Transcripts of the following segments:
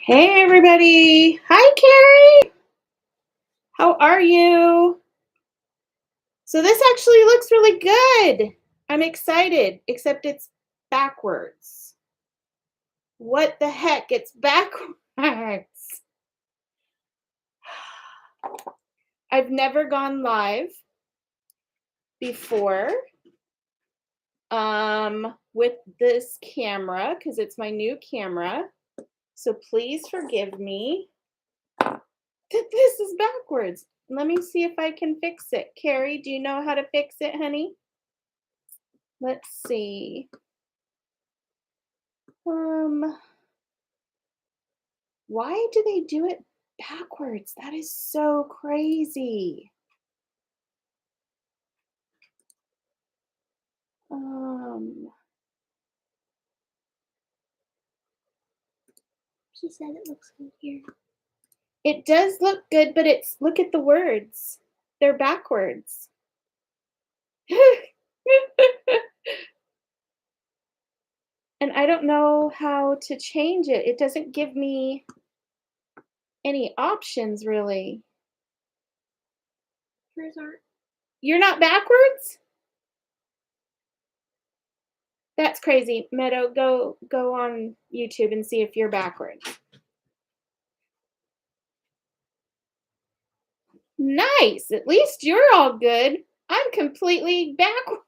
Hey everybody. Hi Carrie. How are you? So this actually looks really good. I'm excited, except it's backwards. What the heck? It's backwards. I've never gone live before with this camera because it's my new camera. So please forgive me that this is backwards. Let me see if I can fix it. Carrie, do you know how to fix it, honey? Let's see. Why do they do it backwards? That is so crazy. She said it looks good here. It does look good, but look at the words. They're backwards. And I don't know how to change it. It doesn't give me any options really. Hers aren't. You're not backwards? That's crazy. Meadow, go on YouTube and see if you're backwards. Nice. At least you're all good. I'm completely backwards.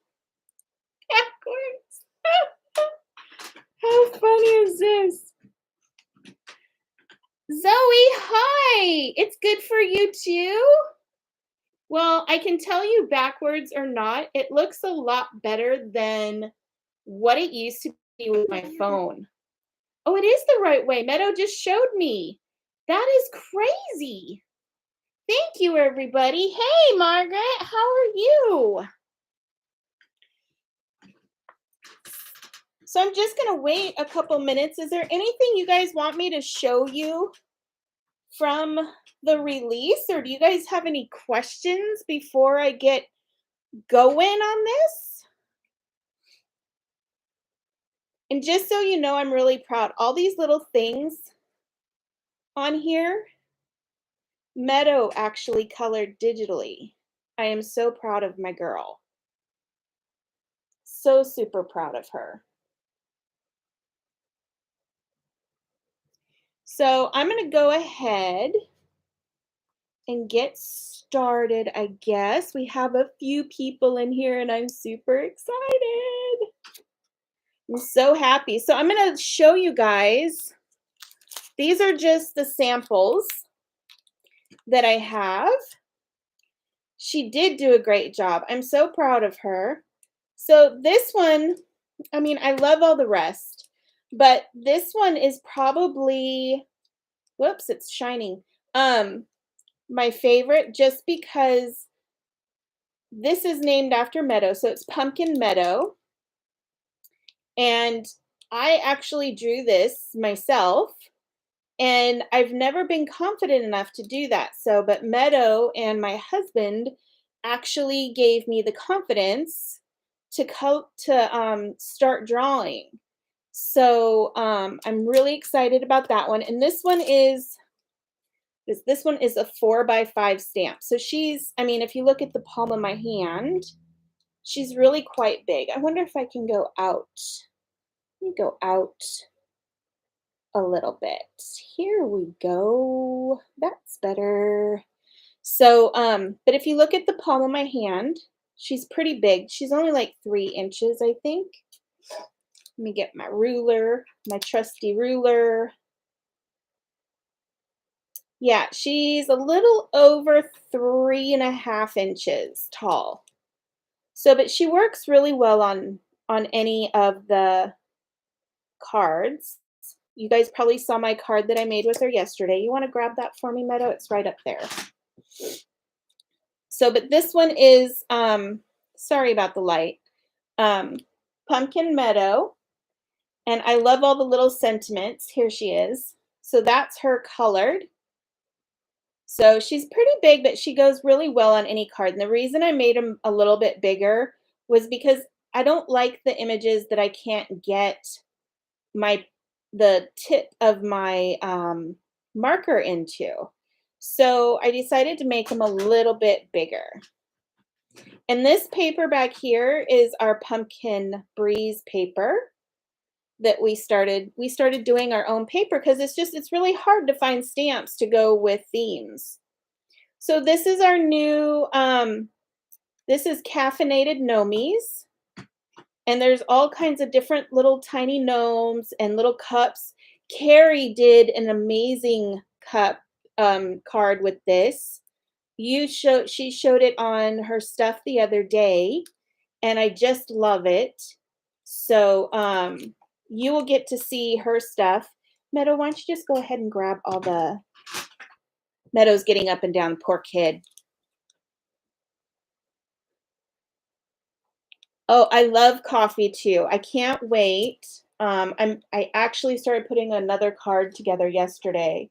How funny is this? Zoe, hi. It's good for you too? Well, I can tell you backwards or not, it looks a lot better than what it used to be with my phone. Oh, it is the right way. Meadow just showed me. That is crazy. Thank you, everybody. Hey, Margaret, how are you? So I'm just going to wait a couple minutes. Is there anything you guys want me to show you from the release, or do you guys have any questions before I get going on this? And just so you know, I'm really proud. All these little things on here, Meadow actually colored digitally. I am so proud of my girl. So super proud of her. So I'm going to go ahead and get started, I guess. We have a few people in here and I'm super excited. I'm so happy. So I'm going to show you guys. These are just the samples that I have. She did do a great job. I'm so proud of her. So this one, I mean, I love all the rest, but this one is probably, whoops, it's shining. My favorite just because this is named after Meadow. So it's Pumpkin Meadow. And I actually drew this myself. And I've never been confident enough to do that. So, but Meadow and my husband actually gave me the confidence to start drawing. So I'm really excited about that one. And this one is a 4x5 stamp. So she's, I mean, if you look at the palm of my hand, she's really quite big. I wonder if I can go out. Let me go out a little bit. Here we go. That's better. So, but if you look at the palm of my hand, she's pretty big. She's only like 3 inches, I think. Let me get my ruler, my trusty ruler. Yeah, she's a little over 3.5 inches tall. So, but she works really well on any of the cards. You guys probably saw my card that I made with her yesterday. You want to grab that for me, Meadow? It's right up there. So, but this one is, sorry about the light, Pumpkin Meadow. And I love all the little sentiments. Here she is. So that's her colored. So she's pretty big, but she goes really well on any card. And the reason I made them a little bit bigger was because I don't like the images that I can't get my the tip of my marker into. So I decided to make them a little bit bigger. And this paper back here is our pumpkin breeze paper that we started doing our own paper because it's really hard to find stamps to go with themes. So this is our new this is caffeinated gnomies, and there's all kinds of different little tiny gnomes and little cups. Carrie did an amazing cup card with this. She showed it on her stuff the other day, and I just love it. So you will get to see her stuff. Meadow, why don't you just go ahead and grab all the Meadow's getting up and down, poor kid. Oh, I love coffee too. I can't wait. I actually started putting another card together yesterday,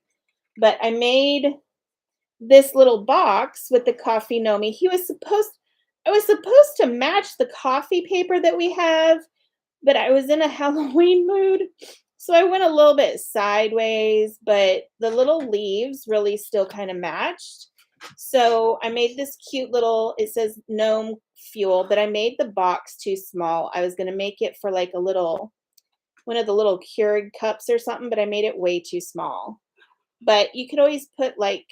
but I made this little box with the coffee nomi. I was supposed to match the coffee paper that we have, but I was in a Halloween mood, so I went a little bit sideways, but the little leaves really still kind of matched. So I made this cute little, it says gnome fuel, but I made the box too small. I was going to make it for like a little, one of the little Keurig cups or something, but I made it way too small. But you could always put like,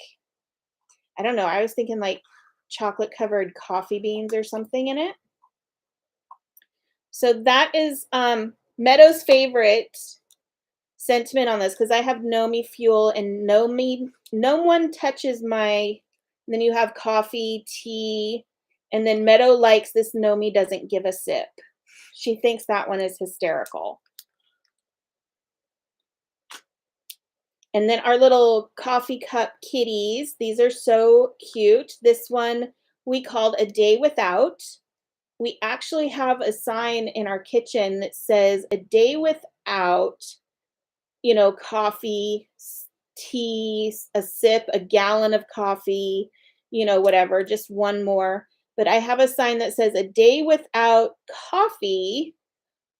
I don't know, I was thinking like chocolate covered coffee beans or something in it. So that is Meadow's favorite sentiment on this, because I have Nomi fuel and no one touches my, then you have coffee, tea, and then Meadow likes this Nomi doesn't give a sip. She thinks that one is hysterical. And then our little coffee cup kitties, these are so cute. This one we called A Day Without. We actually have a sign in our kitchen that says a day without, you know, coffee, tea, a sip, a gallon of coffee, you know, whatever, just one more. But I have a sign that says a day without coffee.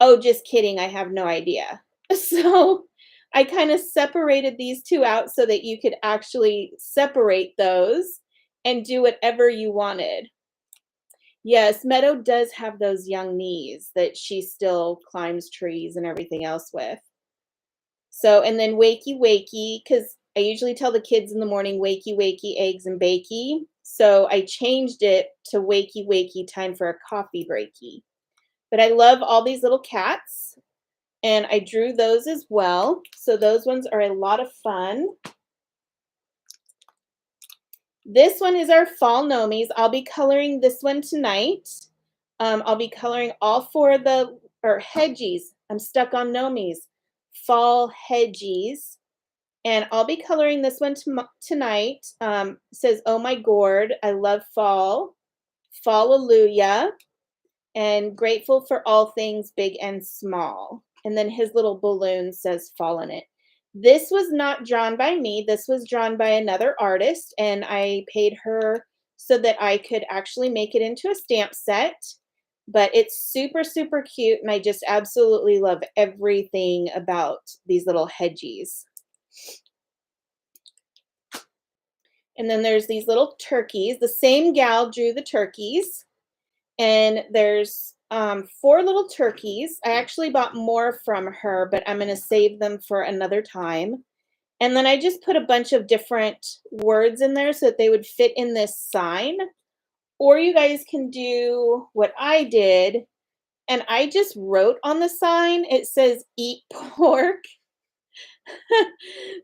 Oh, just kidding. I have no idea. So I kind of separated these two out so that you could actually separate those and do whatever you wanted. Yes, Meadow does have those young knees that she still climbs trees and everything else with. So, and then wakey wakey, because I usually tell the kids in the morning, wakey wakey, eggs and bakey. So I changed it to wakey wakey, time for a coffee breaky. But I love all these little cats, and I drew those as well. So those ones are a lot of fun. This one is our fall nomies. I'll be coloring this one tonight. I'll be coloring all four of the, or hedgies. I'm stuck on nomies. Fall hedgies. And I'll be coloring this one tonight. It says, oh my gourd, I love fall. Fallelujah. And grateful for all things big and small. And then his little balloon says fall in it. This was not drawn by me. This was drawn by another artist, and I paid her so that I could actually make it into a stamp set. But it's super, super cute, and I just absolutely love everything about these little hedgies. And then there's these little turkeys. The same gal drew the turkeys, and there's 4 little turkeys. I actually bought more from her, but I'm going to save them for another time. And then I just put a bunch of different words in there so that they would fit in this sign. Or you guys can do what I did, and I just wrote on the sign, it says eat pork.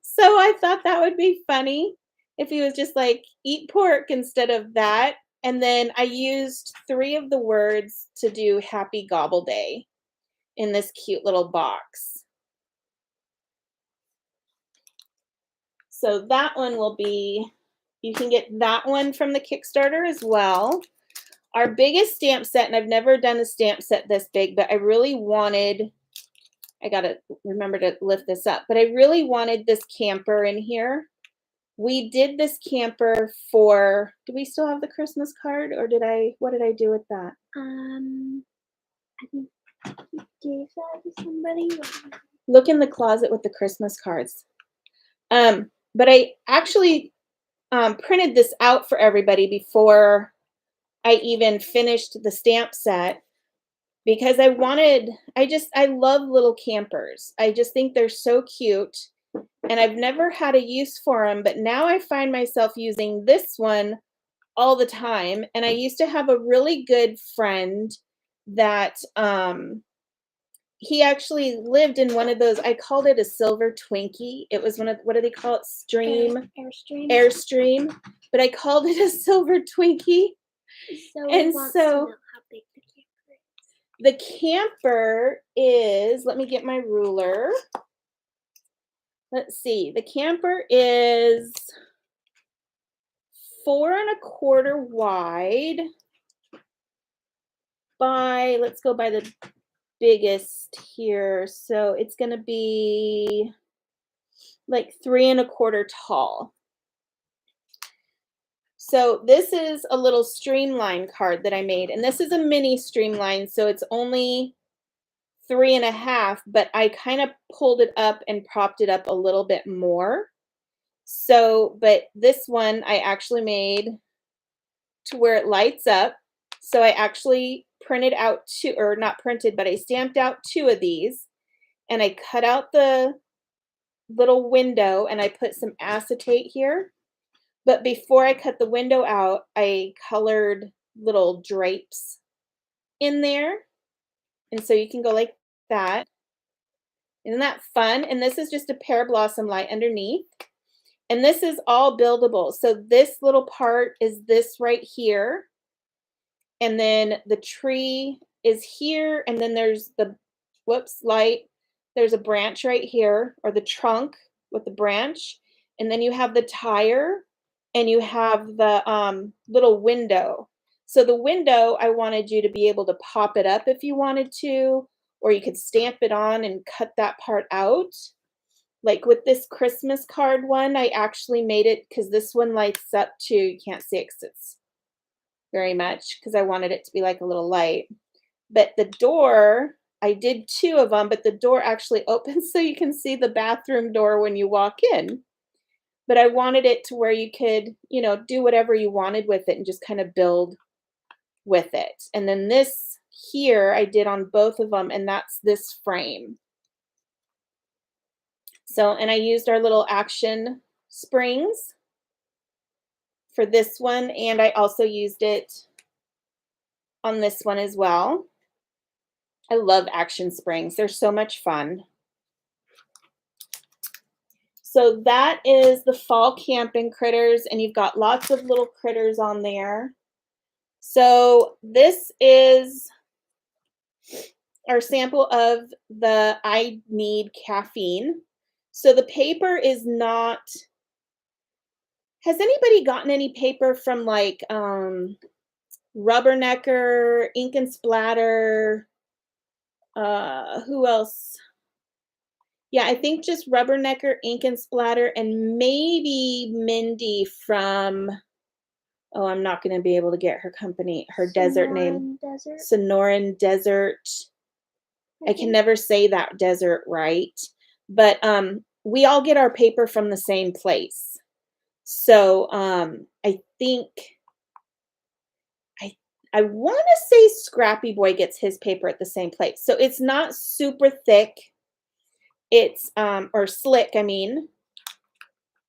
So I thought that would be funny if he was just like eat pork instead of that. And then I used 3 of the words to do happy gobble day in this cute little box. So that one will be, you can get that one from the Kickstarter as well. Our biggest stamp set, and I've never done a stamp set this big, but I really wanted, I gotta remember to lift this up, but I really wanted this camper in here. We did this camper for, do we still have the Christmas card, or what did I do with that? I think you gave that to somebody. Look in the closet with the Christmas cards. But I actually printed this out for everybody before I even finished the stamp set because I love little campers. I just think they're so cute and I've never had a use for them, but now I find myself using this one all the time. And I used to have a really good friend that he actually lived in one of those, I called it a silver Twinkie. It was one of, what do they call it? Airstream. Airstream. But I called it a silver Twinkie. So and he wants so to know how big the camper is, let me get my ruler. Let's see, the camper is 4¼ wide by, let's go by the biggest here. So it's going to be like 3¼ tall. So this is a little streamline card that I made, and this is a mini streamline, so it's only 3½, but I kind of pulled it up and propped it up a little bit more. So, but this one I actually made to where it lights up. So I actually printed out two, or not printed, but I stamped out 2 of these, and I cut out the little window and I put some acetate here. But before I cut the window out, I colored little drapes in there. And so you can go like that. Isn't that fun? And this is just a pear blossom light underneath. And this is all buildable. So this little part is this right here. And then the tree is here. And then there's the, light. There's a branch right here, or the trunk with the branch. And then you have the tire and you have the little window. So the window, I wanted you to be able to pop it up if you wanted to, or you could stamp it on and cut that part out. Like with this Christmas card one, I actually made it because this one lights up too. You can't see it because it's very much, because I wanted it to be like a little light. But the door, I did 2 of them, but the door actually opens so you can see the bathroom door when you walk in. But I wanted it to where you could, do whatever you wanted with it and just kind of build with it. And then this here I did on both of them, and that's this frame. So, and I used our little action springs for this one, and I also used it on this one as well. I love action springs. They're so much fun. So that is the fall camping critters, and you've got lots of little critters on there. So this is our sample of the I Need Caffeine. So the paper is not, has anybody gotten any paper from like Rubbernecker, Ink and Splatter, who else? Yeah, I think just Rubbernecker, Ink and Splatter, and maybe Mindy from, oh, I'm not going to be able to get her company, her desert name. Sonoran Desert. I can never say that desert right. But we all get our paper from the same place. So I think, I want to say Scrappy Boy gets his paper at the same place. So it's not super thick. It's, or slick, I mean,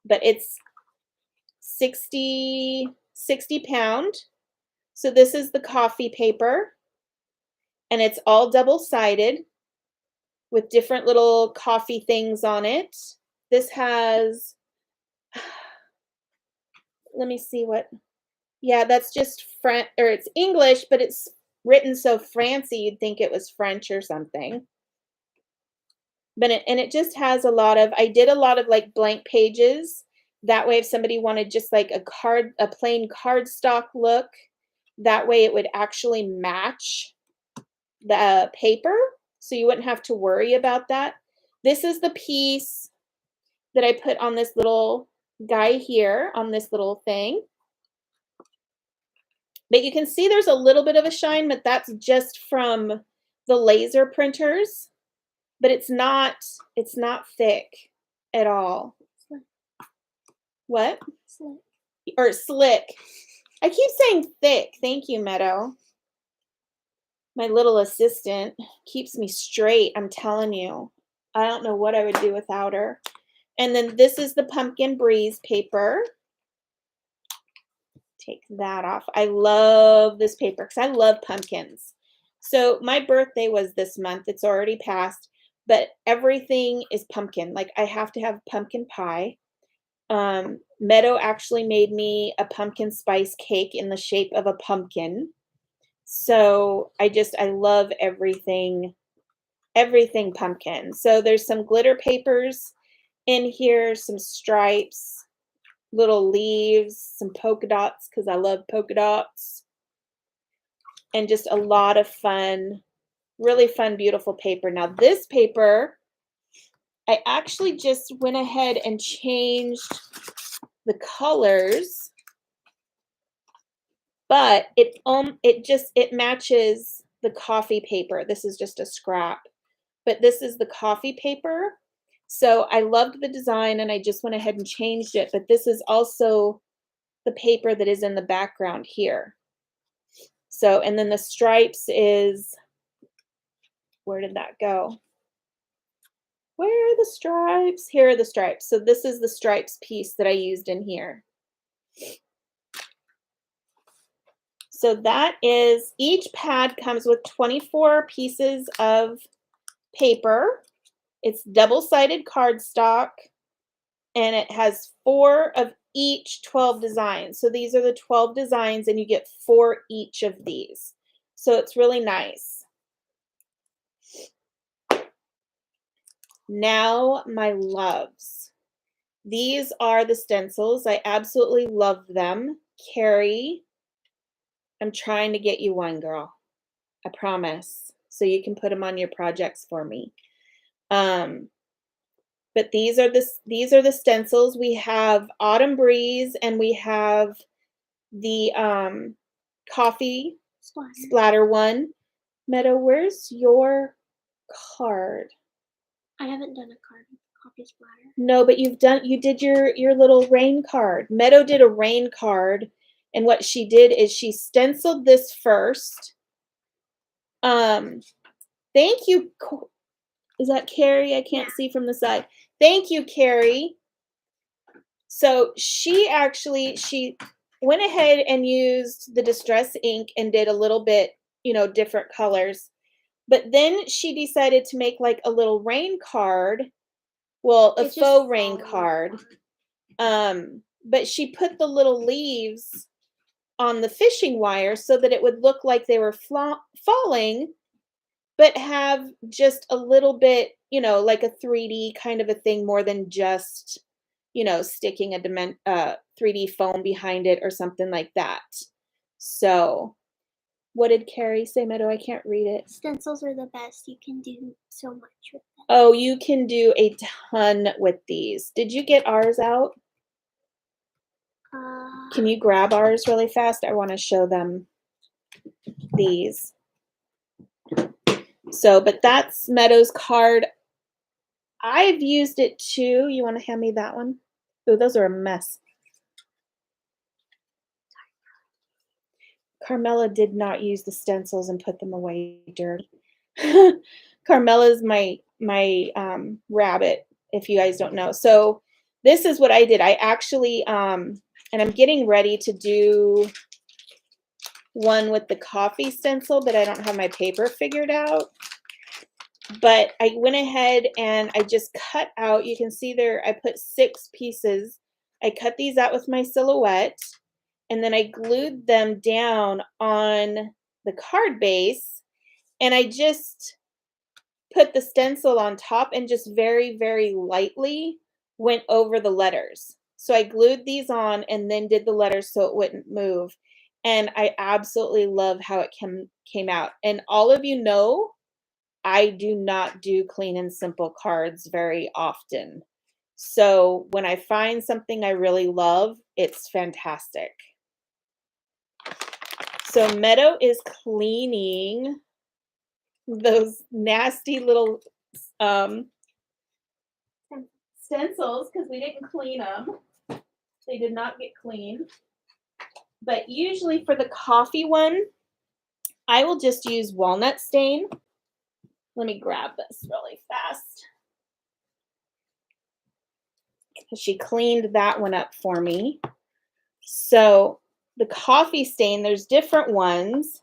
but it's 60 pound. So this is the coffee paper, and it's all double-sided with different little coffee things on it. This has, let me see what, yeah, that's just French, or it's English, but it's written so fancy you'd think it was French or something. But it just has a lot of, I did a lot of like blank pages. That way if somebody wanted just like a plain cardstock look, that way it would actually match the paper. So you wouldn't have to worry about that. This is the piece that I put on this little guy here, on this little thing. But you can see there's a little bit of a shine, but that's just from the laser printers but it's not thick at all. Slick. What? Slick. Or slick. I keep saying thick. Thank you, Meadow. My little assistant keeps me straight, I'm telling you. I don't know what I would do without her. And then this is the Pumpkin Breeze paper. Take that off. I love this paper because I love pumpkins. So my birthday was this month. It's already passed, but everything is pumpkin. Like I have to have pumpkin pie. Meadow actually made me a pumpkin spice cake in the shape of a pumpkin. So I love everything pumpkin. So there's some glitter papers in here, some stripes, little leaves, some polka dots because I love polka dots, and just a lot of fun, really fun, beautiful paper. Now this paper, I actually just went ahead and changed the colors, but it matches the coffee paper. This is just a scrap, but this is the coffee paper. So I loved the design and I just went ahead and changed it, but this is also the paper that is in the background here. So, and then the stripes is, where did that go? Where are the stripes? Here are the stripes. So this is the stripes piece that I used in here. So that is, each pad comes with 24 pieces of paper. It's double-sided cardstock, and it has 4 of each 12 designs. So these are the 12 designs, and you get 4 each of these. So it's really nice. Now, my loves. These are the stencils. I absolutely love them. Carrie, I'm trying to get you one, girl. I promise. So you can put them on your projects for me. But these are the stencils. We have Autumn Breeze and we have the coffee splatter one. Meadow, where's your card? I haven't done a card with coffee splatter. No, but you did your little rain card. Meadow did a rain card, and what she did is she stenciled this first. Thank you. Is that Carrie? I can't see from the side. Thank you, Carrie. So she went ahead and used the Distress ink and did a little bit, different colors. But then she decided to make like a little rain card. Well, a faux rain card. But she put the little leaves on the fishing wire so that it would look like they were falling, but have just a little bit, like a 3D kind of a thing more than just, sticking a 3D foam behind it or something like that. So what did Carrie say, Meadow? I can't read it. Stencils are the best. You can do so much with them. Oh, you can do a ton with these. Did you get ours out? Can you grab ours really fast? I want to show them these. So, but that's Meadow's card. I've used it too. You want to hand me that one? Oh, those are a mess. Carmela did not use the stencils and put them away dirty. Carmela's my rabbit, if you guys don't know. So this is what I did. I actually, and I'm getting ready to do one with the coffee stencil, but I don't have my paper figured out. But I went ahead and I just cut out, you can see there, I put 6 pieces. I cut these out with my silhouette, and then I glued them down on the card base, and I just put the stencil on top and just very, very lightly went over the letters. So I glued these on and then did the letters so it wouldn't move. And I absolutely love how it came out. And all of you know, I do not do clean and simple cards very often. So when I find something I really love, it's fantastic. So Meadow is cleaning those nasty little stencils because we didn't clean them. They did not get cleaned. But usually for the coffee one, I will just use walnut stain. Let me grab this really fast. She cleaned that one up for me. So the coffee stain, there's different ones,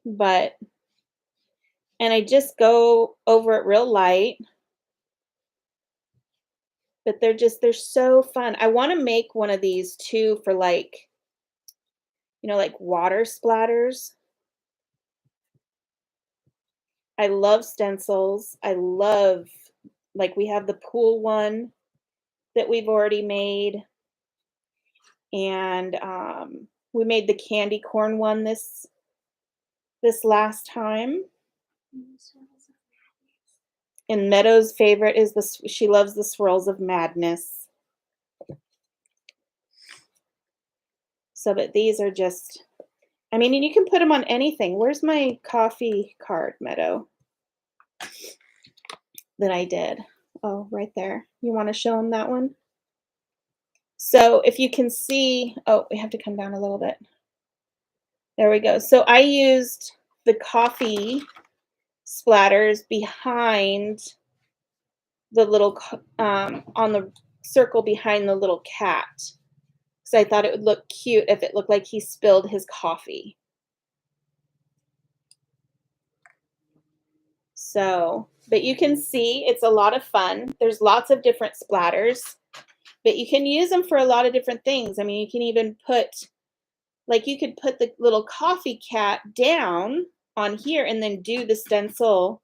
and I just go over it real light. But they're so fun. I want to make one of these too for like, like water splatters. I love stencils. I love, like, we have the pool one that we've already made. And we made the candy corn one this last time. And Meadow's favorite is she loves the Swirls of Madness. So, but these are just, I mean, and you can put them on anything. Where's my coffee card, Meadow, that I did? Oh, right there. You want to show them that one? So if you can see, oh, we have to come down a little bit. There we go. So I used the coffee splatters behind the little, on the circle behind the little cat. Because I thought it would look cute if it looked like he spilled his coffee. So, but you can see it's a lot of fun. There's lots of different splatters, but you can use them for a lot of different things. I mean, you can even put, like, you could put the little coffee cat down on here and then do the stencil.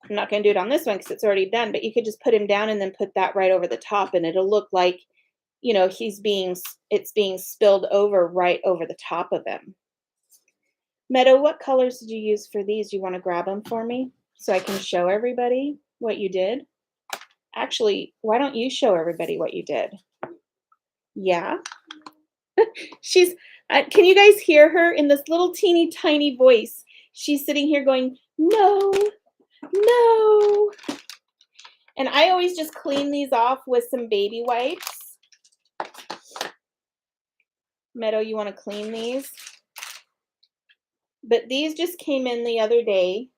I'm not going to do it on this one because it's already done, but you could just put him down and then put that right over the top, and it'll look like, it's being spilled over right over the top of him. Meadow, what colors did you use for these? Do you want to grab them for me so I can show everybody what you did? Actually, why don't you show everybody what you did? Yeah. She's, can you guys hear her in this little teeny tiny voice? She's sitting here going, no, no. And I always just clean these off with some baby wipes. Meadow, you want to clean these? But these just came in the other day,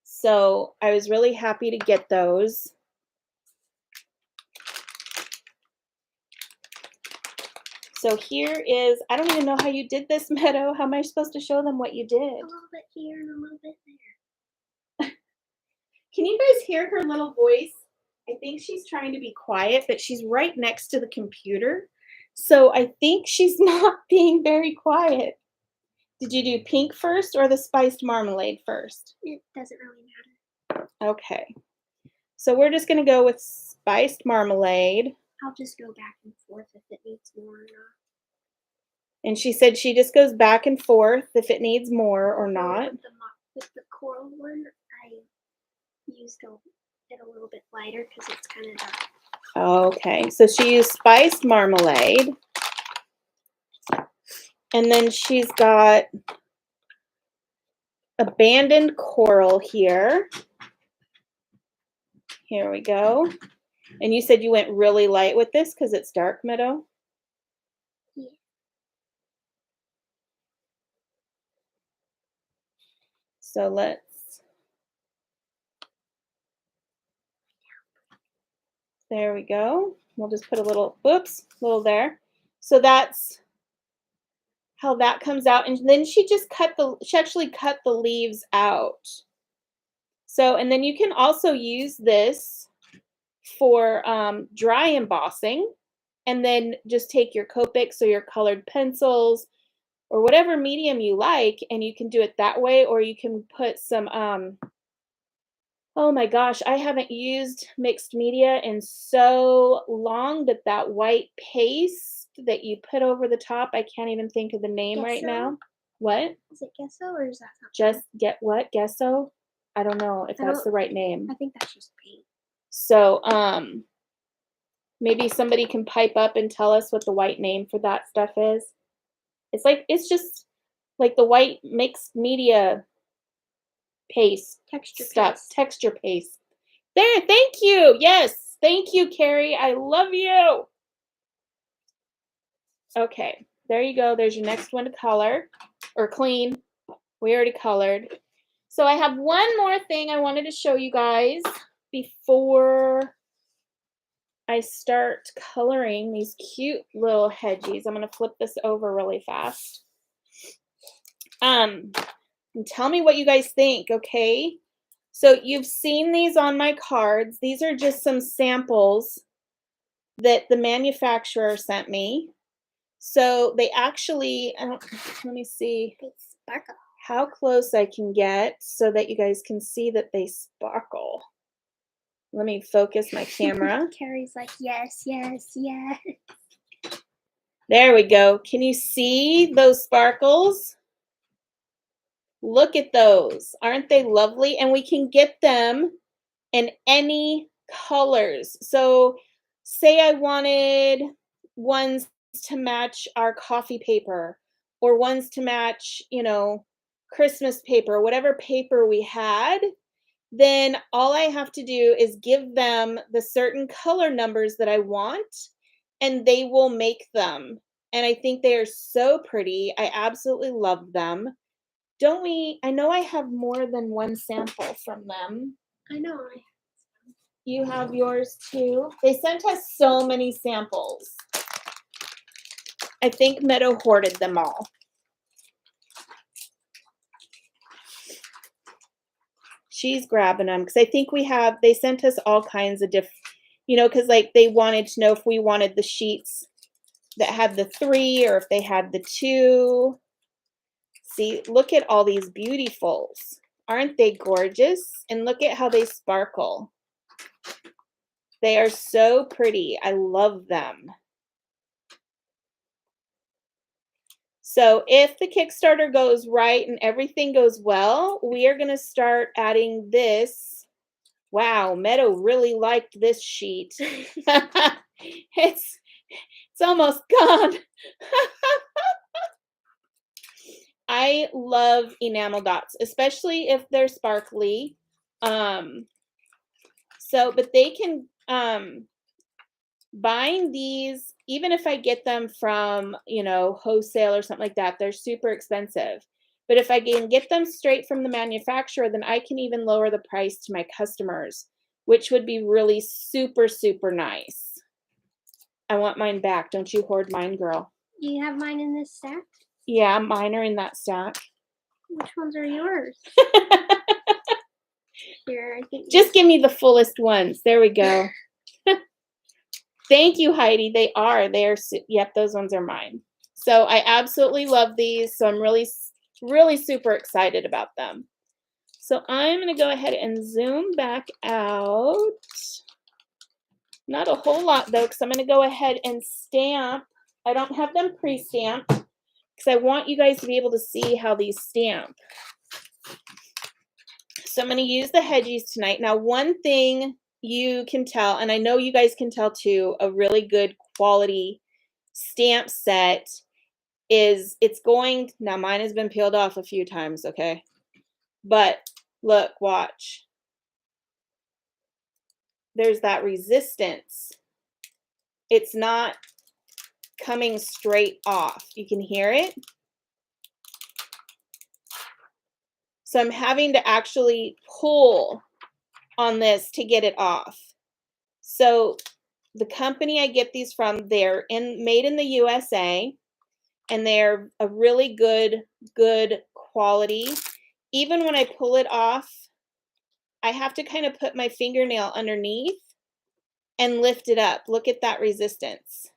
so I was really happy to get those. So here is, I don't even know how you did this, Meadow. How am I supposed to show them what you did? A little bit here and a little bit there. Can you guys hear her little voice? I think she's trying to be quiet, but she's right next to the computer. So I think she's not being very quiet. Did you do pink first or the spiced marmalade first? It doesn't really matter. Okay. So we're just going to go with spiced marmalade. I'll just go back and forth if it needs more or not. And she said she just goes back and forth if it needs more or not. With the coral one, I used it a little bit lighter because it's kind of dark. Okay. So she used spiced marmalade. And then she's got abandoned coral here. Here we go. And you said you went really light with this because it's dark, Meadow? Yeah. So there we go. We'll just put a little there. So that's how that comes out. And then she actually cut the leaves out. So, and then you can also use this for dry embossing, and then just take your Copics or your colored pencils or whatever medium you like, and you can do it that way, or you can put some, oh my gosh, I haven't used mixed media in so long, but that white paste that you put over the top, I can't even think of the name right now. What? Is it gesso or is that not just get what? Gesso? I don't know if that's the right name. I think that's just paint. So, maybe somebody can pipe up and tell us what the white name for that stuff is. It's just like the white mixed media paste. Texture Stuff. paste. Texture paste. There, thank you. Yes, thank you, Carrie. I love you. Okay, there you go. There's your next one to color or clean. We already colored. So I have one more thing I wanted to show you guys before I start coloring these cute little hedgies. I'm going to flip this over really fast. And tell me what you guys think, okay? So you've seen these on my cards. These are just some samples that the manufacturer sent me. So they actually, let me see They sparkle. how close I can get so that you guys can see that they sparkle. Let me focus my camera. Carrie's like, yes, yes, yes. There we go. Can you see those sparkles? Look at those. Aren't they lovely? And we can get them in any colors. So say I wanted ones to match our coffee paper or ones to match, you know, Christmas paper, whatever paper we had, then all I have to do is give them the certain color numbers that I want and they will make them. And I think they are so pretty. I absolutely love them. Don't we? I know I have more than one sample from them. I know. You have yours too? They sent us so many samples. I think Meadow hoarded them all. She's grabbing them because I think they sent us all kinds of different, you know, because like they wanted to know if we wanted the sheets that had the 3 or if they had the 2. See, look at all these beautifuls. Aren't they gorgeous? And look at how they sparkle. They are so pretty. I love them. So if the Kickstarter goes right and everything goes well, we are going to start adding this. Wow, Meadow really liked this sheet. It's almost gone. I love enamel dots, especially if they're sparkly. But they can buying these, even if I get them from, you know, wholesale or something like that, they're super expensive. But if I can get them straight from the manufacturer, then I can even lower the price to my customers, which would be really super, super nice. I want mine back. Don't you hoard mine, girl. Do you have mine in this stack? Yeah, mine are in that stack. Which ones are yours? Here, I think. Just give me the fullest ones. There we go. Thank you, Heidi. They are. Yep, those ones are mine. So I absolutely love these. So I'm really, really super excited about them. So I'm going to go ahead and zoom back out. Not a whole lot, though, because I'm going to go ahead and stamp. I don't have them pre-stamped because I want you guys to be able to see how these stamp. So I'm going to use the Hedgies tonight. Now, one thing you can tell, and I know you guys can tell too, a really good quality stamp set is now mine has been peeled off a few times, okay? But look, watch. There's that resistance. It's not coming straight off. You can hear it. So I'm having to actually pull on this to get it off. So the company I get these from, they're made in the USA, and they're a really good quality. Even when I pull it off, I have to kind of put my fingernail underneath and lift it up. Look at that resistance.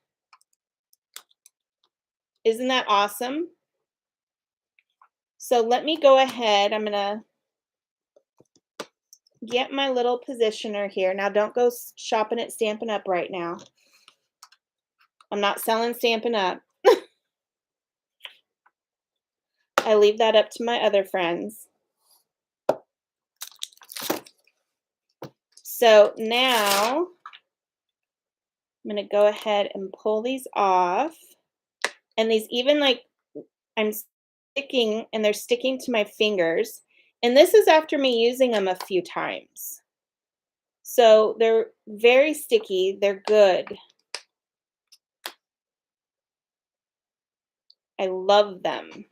Isn't that awesome? So let me go ahead. I'm going to get my little positioner here. Now don't go shopping at Stampin' Up right now. I'm not selling Stampin' Up. I leave that up to my other friends. So now I'm going to go ahead and pull these off. And these even like I'm sticking, and they're sticking to my fingers. And this is after me using them a few times. So they're very sticky. They're good. I love them.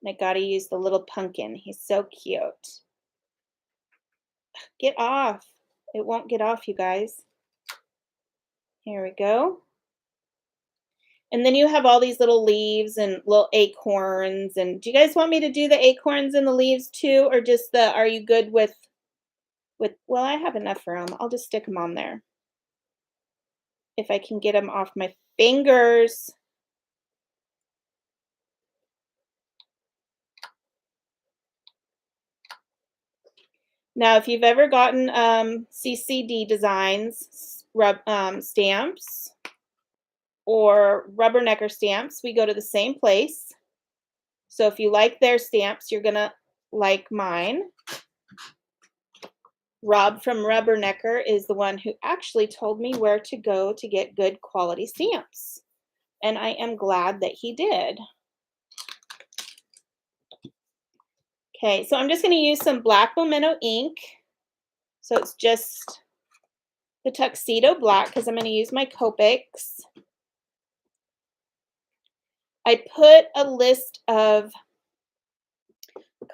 I gotta use the little pumpkin. He's so cute. Get off. It won't get off, you guys. Here we go. And then you have all these little leaves and little acorns. And do you guys want me to do the acorns and the leaves too? Or just the, are you good with, well, I have enough room. I'll just stick them on there. If I can get them off my fingers. Now, if you've ever gotten CCD designs, stamps, or rubbernecker stamps, we go to the same place. So if you like their stamps, you're gonna like mine. Rob from Rubbernecker is the one who actually told me where to go to get good quality stamps. And I am glad that he did. Okay, so I'm just going to use some black Memento ink. So it's just the tuxedo black because I'm going to use my Copics. I put a list of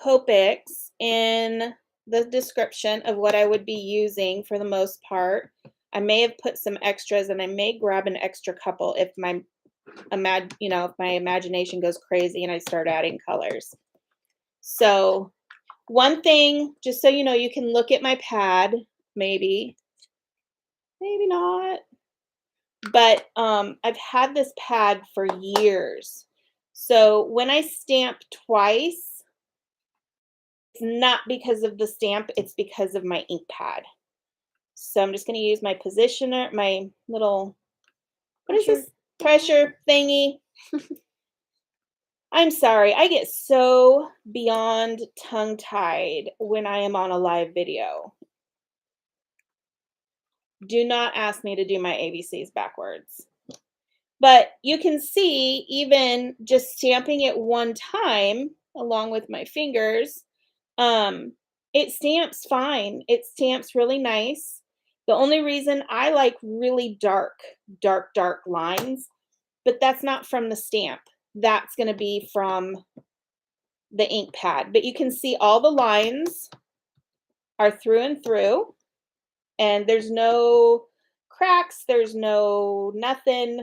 Copics in the description of what I would be using for the most part. I may have put some extras and I may grab an extra couple if my if my imagination goes crazy and I start adding colors. So one thing, just so you know, you can look at my pad, maybe not, but I've had this pad for years. So when I stamp twice, it's not because of the stamp, it's because of my ink pad. So I'm just going to use my positioner, my little, what is this? Pressure thingy. I'm sorry, I get so beyond tongue-tied when I am on a live video. Do not ask me to do my ABCs backwards. But you can see, even just stamping it one time, along with my fingers, it stamps fine. It stamps really nice. The only reason I like really dark lines, but that's not from the stamp. That's going to be from the ink pad. But you can see all the lines are through and through, and there's no cracks, there's no nothing.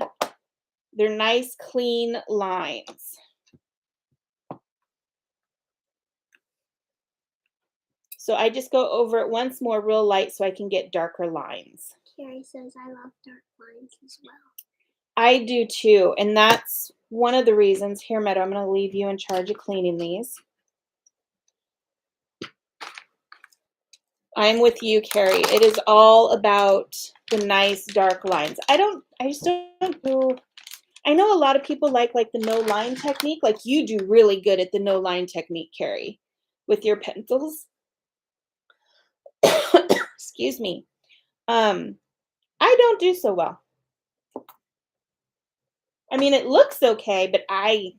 They're nice, clean lines. So I just go over it once more real light so I can get darker lines. Carrie says I love dark lines as well. I do too, and that's one of the reasons. Here, Meadow, I'm going to leave you in charge of cleaning these. I'm with you, Carrie. It is all about the nice dark lines. I just don't do. I know a lot of people like the no line technique. Like you do really good at the no line technique, Carrie, with your pencils. Excuse me. I don't do so well. I mean, it looks okay, but I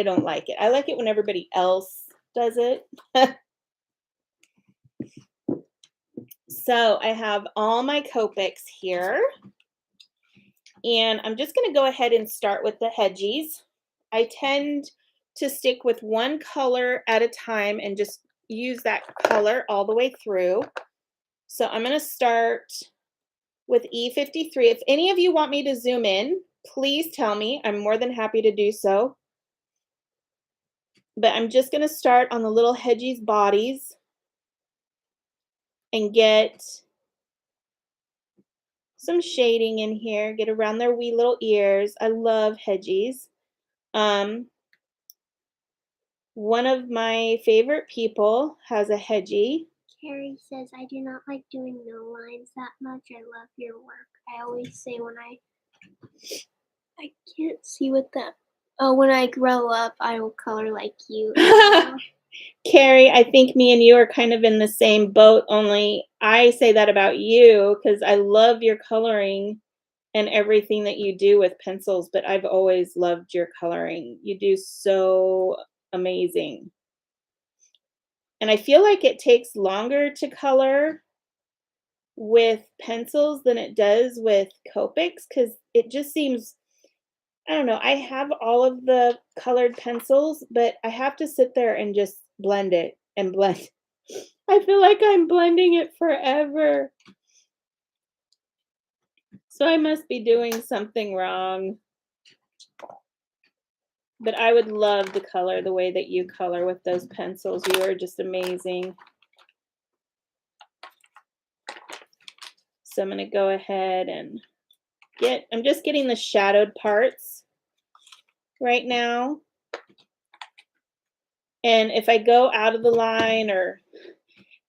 don't like it. I like it when everybody else does it. So I have all my Copics here. And I'm just going to go ahead and start with the Hedgies. I tend to stick with one color at a time and just use that color all the way through. So I'm going to start with E53. If any of you want me to zoom in, please tell me. I'm more than happy to do so. But I'm just going to start on the little Hedgies bodies and get some shading in here, get around their wee little ears. I love Hedgies. One of my favorite people has a Hedgie. Carrie says, I do not like doing no lines that much. I love your work. I always say when I can't see what that, when I grow up, I will color like you. Carrie, I think me and you are kind of in the same boat, only I say that about you because I love your coloring and everything that you do with pencils, but I've always loved your coloring. You do so amazing. And I feel like it takes longer to color with pencils than it does with Copics because it just seems, I don't know, I have all of the colored pencils, but I have to sit there and just blend it and blend. I feel like I'm blending it forever. So I must be doing something wrong. But I would love to color the way that you color with those pencils. You are just amazing. So I'm going to go ahead and I'm just getting the shadowed parts right now. And if I go out of the line or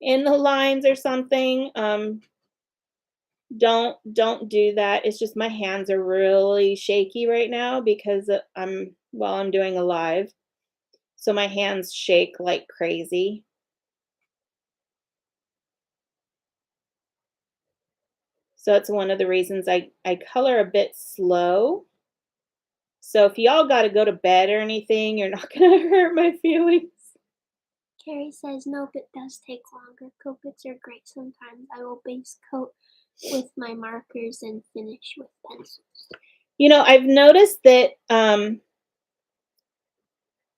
in the lines or something, don't do that. It's just my hands are really shaky right now because I'm doing a live. So my hands shake like crazy. So it's one of the reasons I color a bit slow. So if y'all got to go to bed or anything, you're not going to hurt my feelings. Carrie says, nope, it does take longer. Copics are great sometimes. I will base coat with my markers and finish with pencils. You know, I've noticed that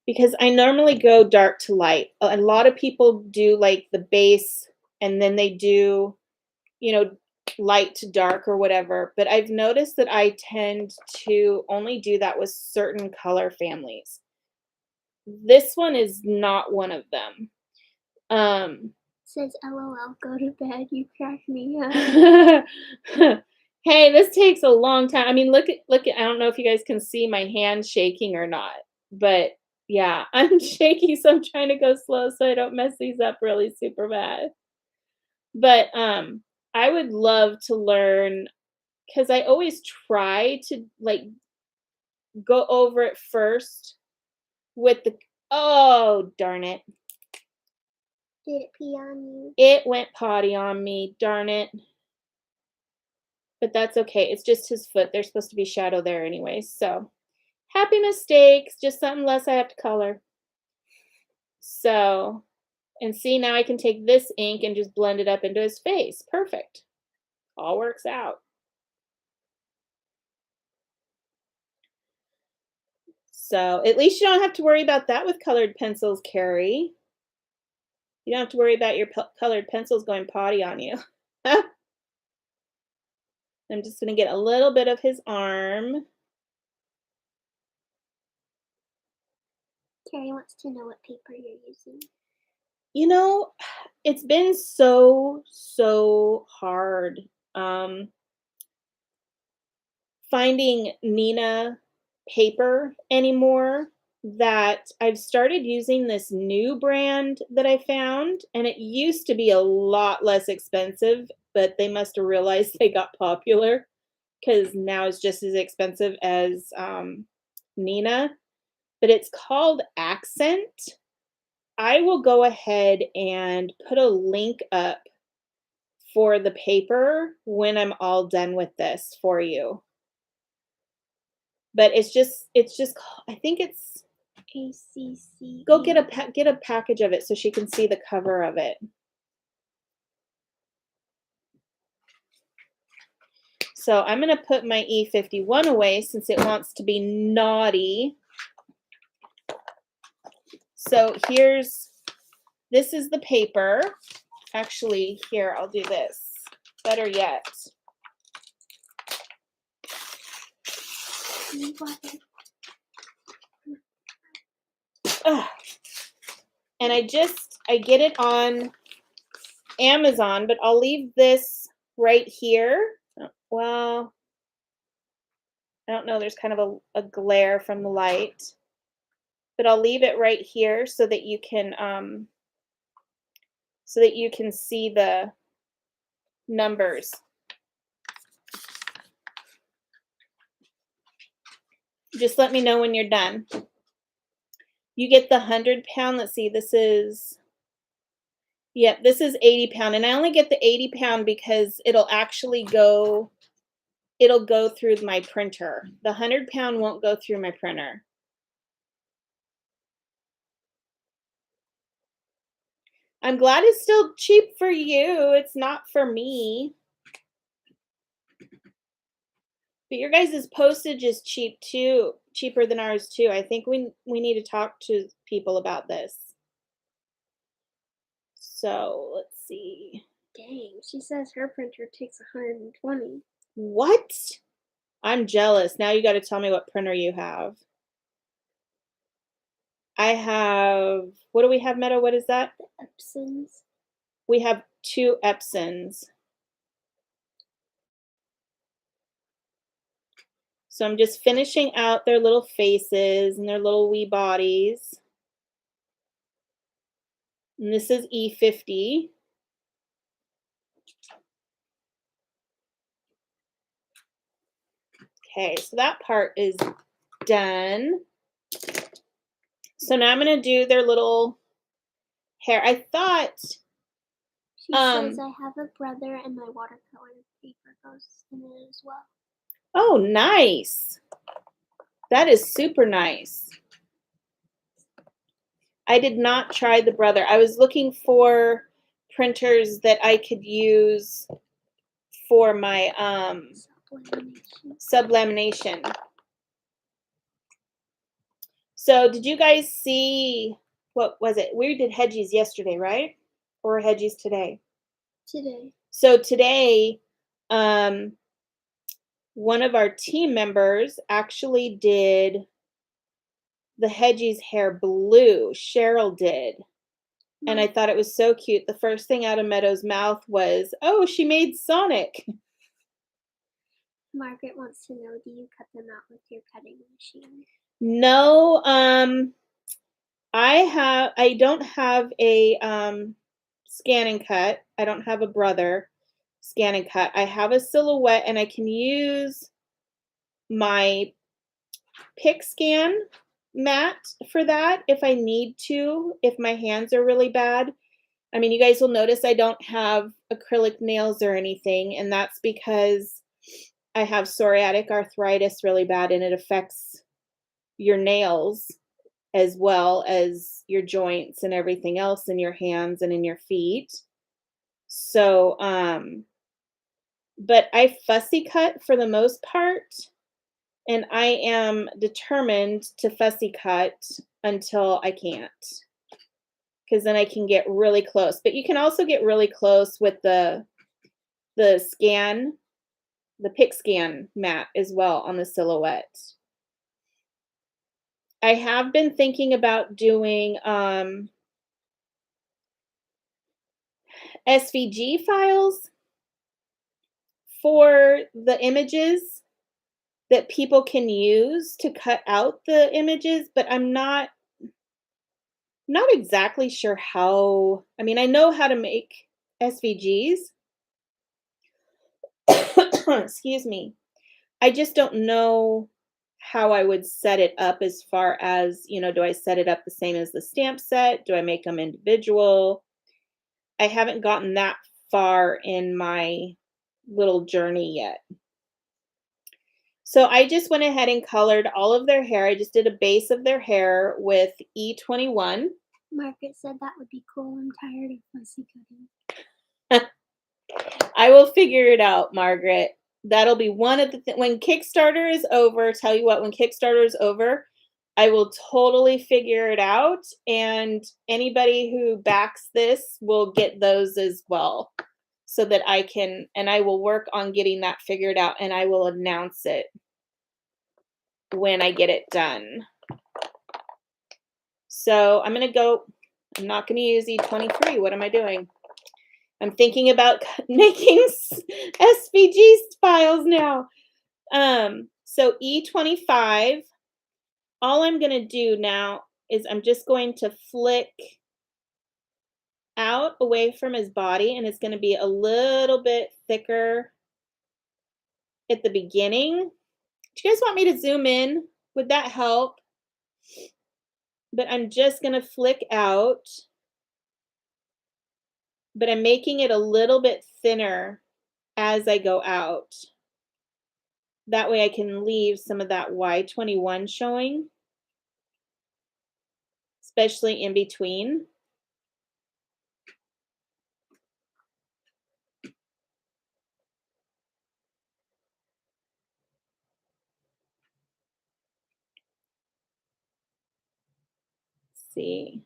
because I normally go dark to light. A lot of people do like the base and then they do, light to dark or whatever. But I've noticed that I tend to only do that with certain color families. This one is not one of them. Says LOL, go to bed, you crack me up. Hey, this takes a long time. I mean, look at I don't know if you guys can see my hand shaking or not, but yeah, I'm shaky, so I'm trying to go slow so I don't mess these up really super bad. But I would love to learn because I always try to like go over it first with the oh darn it. Did it pee on you? It went potty on me, darn it. But that's okay. It's just his foot. There's supposed to be shadow there anyway. So happy mistakes. Just something less I have to color. So, and see, now I can take this ink and just blend it up into his face. Perfect. All works out. So at least you don't have to worry about that with colored pencils, Carrie. You don't have to worry about your colored pencils going potty on you. I'm just going to get a little bit of his arm. Carrie wants to know what paper you're using. You know, it's been so hard finding Neenah paper anymore that I've started using this new brand that I found, and it used to be a lot less expensive, but they must have realized they got popular because now it's just as expensive as Neenah, but it's called Accent. I will go ahead and put a link up for the paper when I'm all done with this for you. But it's just I think it's ACC. go get a package of it so she can see the cover of it. So I'm going to put my E51 away since it wants to be naughty. So this is the paper. Actually, here, I'll do this. Better yet. And I get it on Amazon, but I'll leave this right here. Well, I don't know. There's kind of a glare from the light, but I'll leave it right here so that you can see the numbers. Just let me know when you're done. You get the 100-pound. Let's see. This is 80 pound, and I only get the 80 pound because it'll actually go through my printer. The 100-pound won't go through my printer. I'm glad it's still cheap for you. It's not for me. But your guys' postage is cheap too, cheaper than ours too. I think we need to talk to people about this. So let's see. Dang, she says her printer takes 120. What? I'm jealous. Now you got to tell me what printer you have. I have, what do we have, Meadow? What is that? The Epsons. We have 2 Epsons. So I'm just finishing out their little faces and their little wee bodies. And this is E50. Okay, so that part is done. So now I'm going to do their little hair. I thought... She says I have a brother and my watercolor paper goes in it as well. Oh, nice. That is super nice. I did not try the brother. I was looking for printers that I could use for my sublamination. So did you guys see, what was it? We did Hedgies yesterday, right? Or Hedgies today? Today. So today, one of our team members actually did the Hedgies hair blue. Cheryl did. And I thought it was so cute. The first thing out of Meadow's mouth was, oh, she made Sonic. Margaret wants to know, do you cut them out with your cutting machine? No, I don't have a scan and cut. I don't have a brother scan and cut. I have a silhouette and I can use my pick scan mat for that if I need to, if my hands are really bad. I mean, you guys will notice I don't have acrylic nails or anything, and that's because I have psoriatic arthritis really bad, and it affects your nails as well as your joints and everything else in your hands and in your feet. So, but I fussy cut for the most part, and I am determined to fussy cut until I can't, because then I can get really close. But you can also get really close with the scan, the pick scan mat as well on the silhouette. I have been thinking about doing SVG files for the images that people can use to cut out the images, but I'm not exactly sure how. I mean, I know how to make SVGs. Excuse me. I just don't know how I would set it up as far as, you know, do I set it up the same as the stamp set? Do I make them individual? I haven't gotten that far in my little journey yet. So I just went ahead and colored all of their hair. I just did a base of their hair with E21. Margaret said that would be cool. I'm tired of fussy cutting. I will figure it out, Margaret. That'll be one of the when Kickstarter is over, tell you what, when Kickstarter is over, I will totally figure it out, and anybody who backs this will get those as well, so that I can, and I will work on getting that figured out, and I will announce it when I get it done. So I'm going to go, I'm not going to use E23. What am I doing? I'm thinking about making SVG files now. So E25, all I'm going to do now is I'm just going to flick out away from his body, and it's going to be a little bit thicker at the beginning. Do you guys want me to zoom in? Would that help? But I'm just going to flick out, but I'm making it a little bit thinner as I go out. That way I can leave some of that Y21 showing, especially in between. see.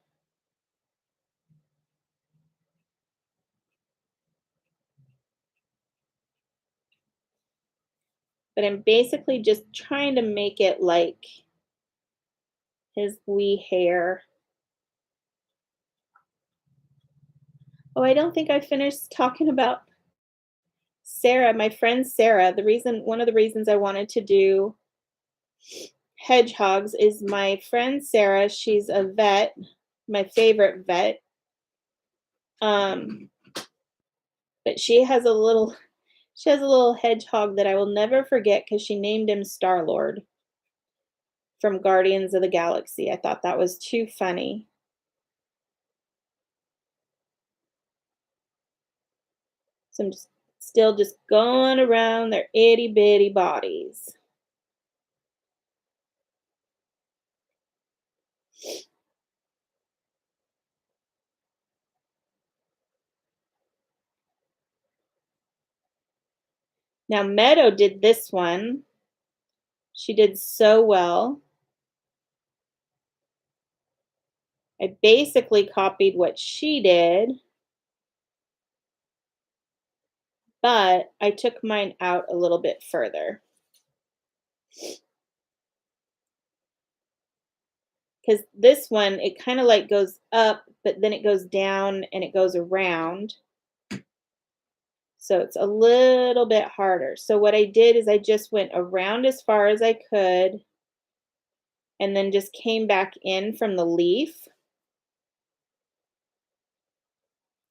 But I'm basically just trying to make it like his wee hair. Oh, I don't think I finished talking about Sarah, my friend Sarah. One of the reasons I wanted to do hedgehogs is my friend Sarah. She's a vet, my favorite vet. Um, but she has a little hedgehog that I will never forget because she named him Star-Lord from Guardians of the Galaxy. I thought that was too funny. So I'm just still just going around their itty bitty bodies. Now Meadow did this one. She did so well. I basically copied what she did, but I took mine out a little bit further. Because this one, it kind of like goes up, but then it goes down and it goes around. So it's a little bit harder. So what I did is I just went around as far as I could and then just came back in from the leaf.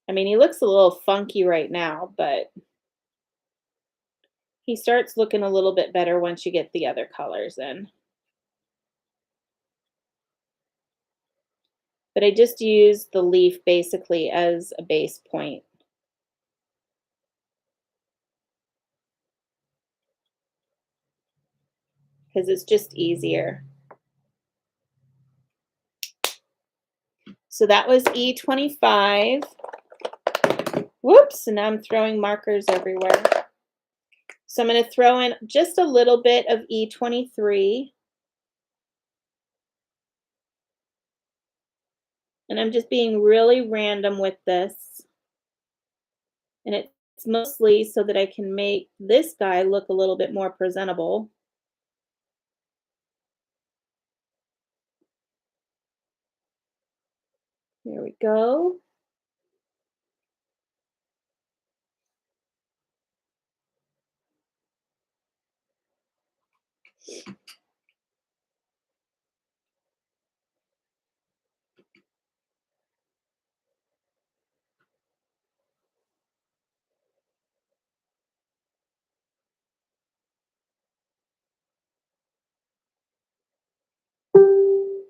I mean, he looks a little funky right now, but he starts looking a little bit better once you get the other colors in. But I just used the leaf basically as a base point. Because it's just easier. So that was E25. Whoops, and now I'm throwing markers everywhere. So I'm going to throw in just a little bit of E23. And I'm just being really random with this. And it's mostly so that I can make this guy look a little bit more presentable. There we go.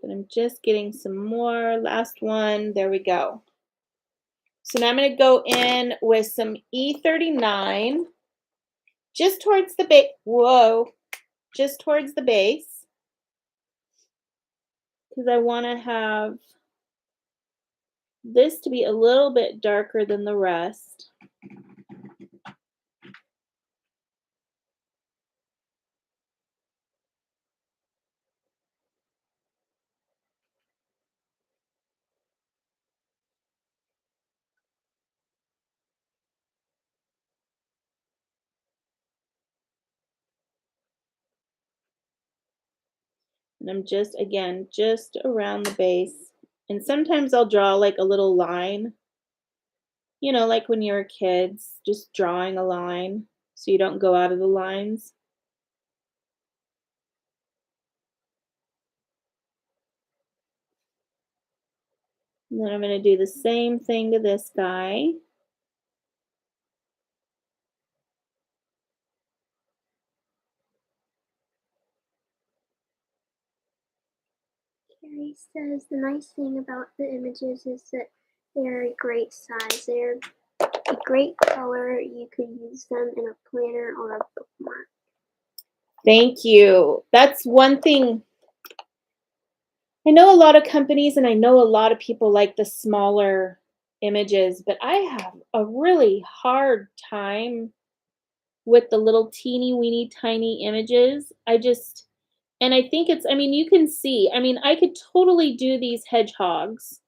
But I'm just getting some more. Last one. There we go. So now I'm going to go in with some E39 just towards the base. Whoa. Just towards the base. Because I want to have this to be a little bit darker than the rest. And I'm just, again, just around the base. And sometimes I'll draw like a little line, you know, like when you're kids, just drawing a line so you don't go out of the lines. And then I'm going to do the same thing to this guy. Carrie says the nice thing about the images is that they're a great size. They're a great color. You could use them in a planner or a bookmark. Thank you. That's one thing. I know a lot of companies and I know a lot of people like the smaller images, but I have a really hard time with the little teeny weeny tiny images. And I think it's, I mean, you can see, I mean, I could totally do these hedgehogs,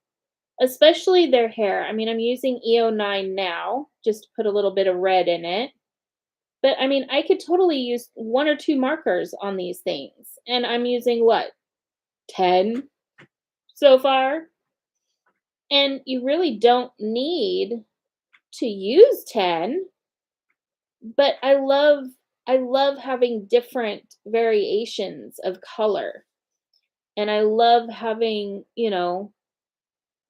especially their hair. I mean, I'm using EO9 now, just to put a little bit of red in it. But I mean, I could totally use 1 or 2 markers on these things. And I'm using what, 10 so far? And you really don't need to use 10, but I love having different variations of color. And I love having,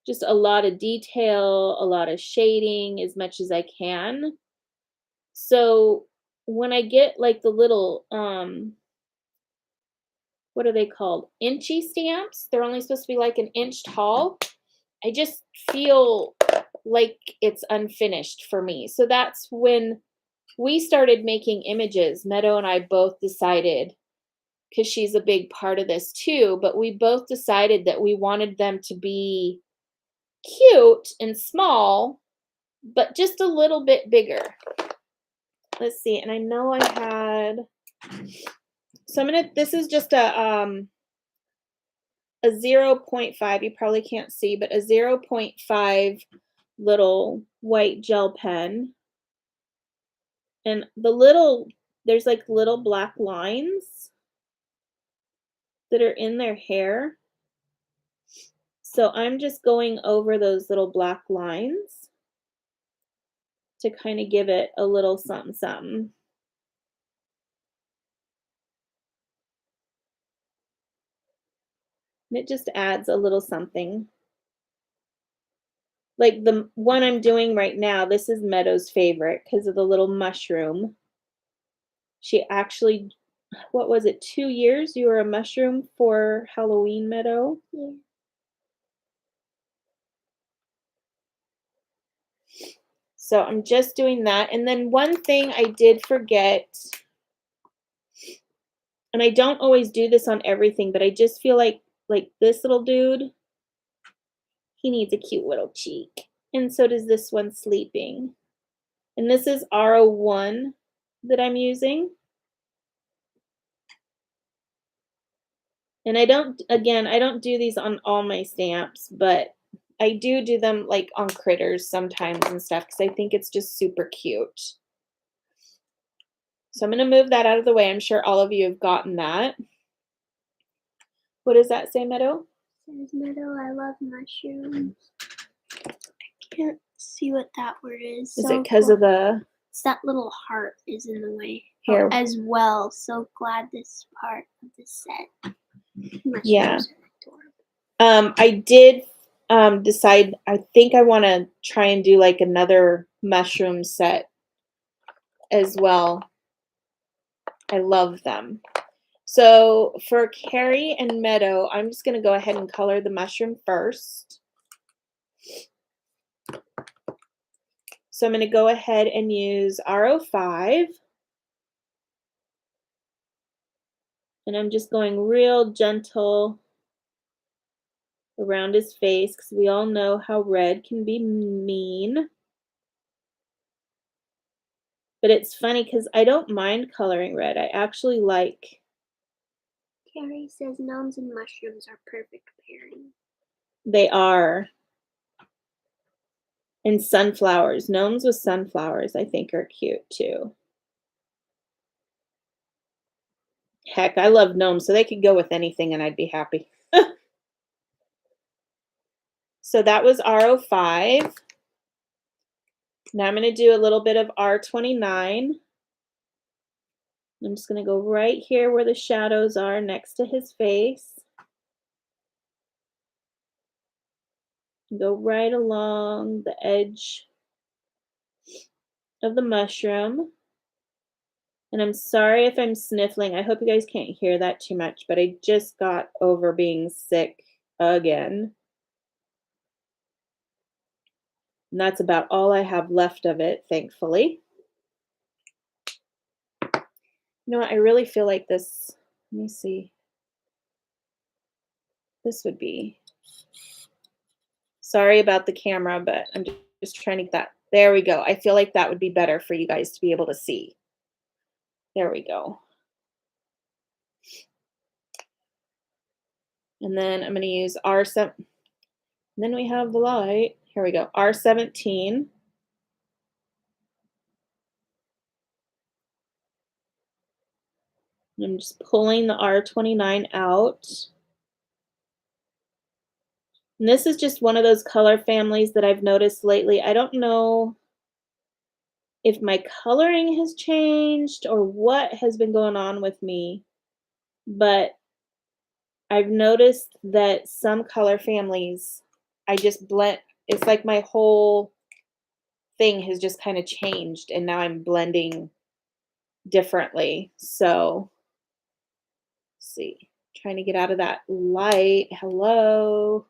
just a lot of detail, a lot of shading as much as I can. So when I get like the little what are they called? Inchy stamps. They're only supposed to be like an inch tall. I just feel like it's unfinished for me. So that's when we started making images. Meadow and I both decided, because she's a big part of this too, but we both decided that we wanted them to be cute and small, but just a little bit bigger. Let's see. And I know I had, so this is just a 0.5, you probably can't see, but a 0.5 little white gel pen. And there's like little black lines that are in their hair. So I'm just going over those little black lines to kind of give it a little something something. And it just adds a little something. Like the one I'm doing right now, this is Meadow's favorite because of the little mushroom. She actually, what was it, 2 years you were a mushroom for Halloween, Meadow? Yeah. So I'm just doing that. And then one thing I did forget, and I don't always do this on everything, but I just feel like this little dude, he needs a cute little cheek. And so does this one sleeping. And this is R01 that I'm using. And I don't do these on all my stamps, but I do them like on critters sometimes and stuff because I think it's just super cute. So I'm going to move that out of the way. I'm sure all of you have gotten that. What does that say, Meadow? Says Meadow, I love mushrooms. I can't see what that word is. Is it because of the... It's that little heart is in the way here as well. So glad this part of the set. Yeah. Adorable. I did decide, I think I want to try and do like another mushroom set as well. I love them. So for Carrie and Meadow, I'm just going to go ahead and color the mushroom first. So I'm going to go ahead and use R05. And I'm just going real gentle around his face because we all know how red can be mean. But it's funny because I don't mind coloring red. I actually like... Carrie says gnomes and mushrooms are perfect pairing. They are. And sunflowers. Gnomes with sunflowers, I think, are cute too. Heck, I love gnomes, so they could go with anything and I'd be happy. So that was R05. Now I'm going to do a little bit of R29. I'm just going to go right here where the shadows are next to his face. Go right along the edge of the mushroom. And I'm sorry if I'm sniffling. I hope you guys can't hear that too much, but I just got over being sick again. And that's about all I have left of it, thankfully. You know what? I really feel like this, let me see. This would be, sorry about the camera, but I'm just trying to get that. There we go. I feel like that would be better for you guys to be able to see. There we go. And then I'm going to use R7. Then we have the light. Here we go. R17. I'm just pulling the R29 out. And this is just one of those color families that I've noticed lately. I don't know if my coloring has changed or what has been going on with me, but I've noticed that some color families, I just blend, it's like my whole thing has just kind of changed and now I'm blending differently. So, let's see, trying to get out of that light. Hello,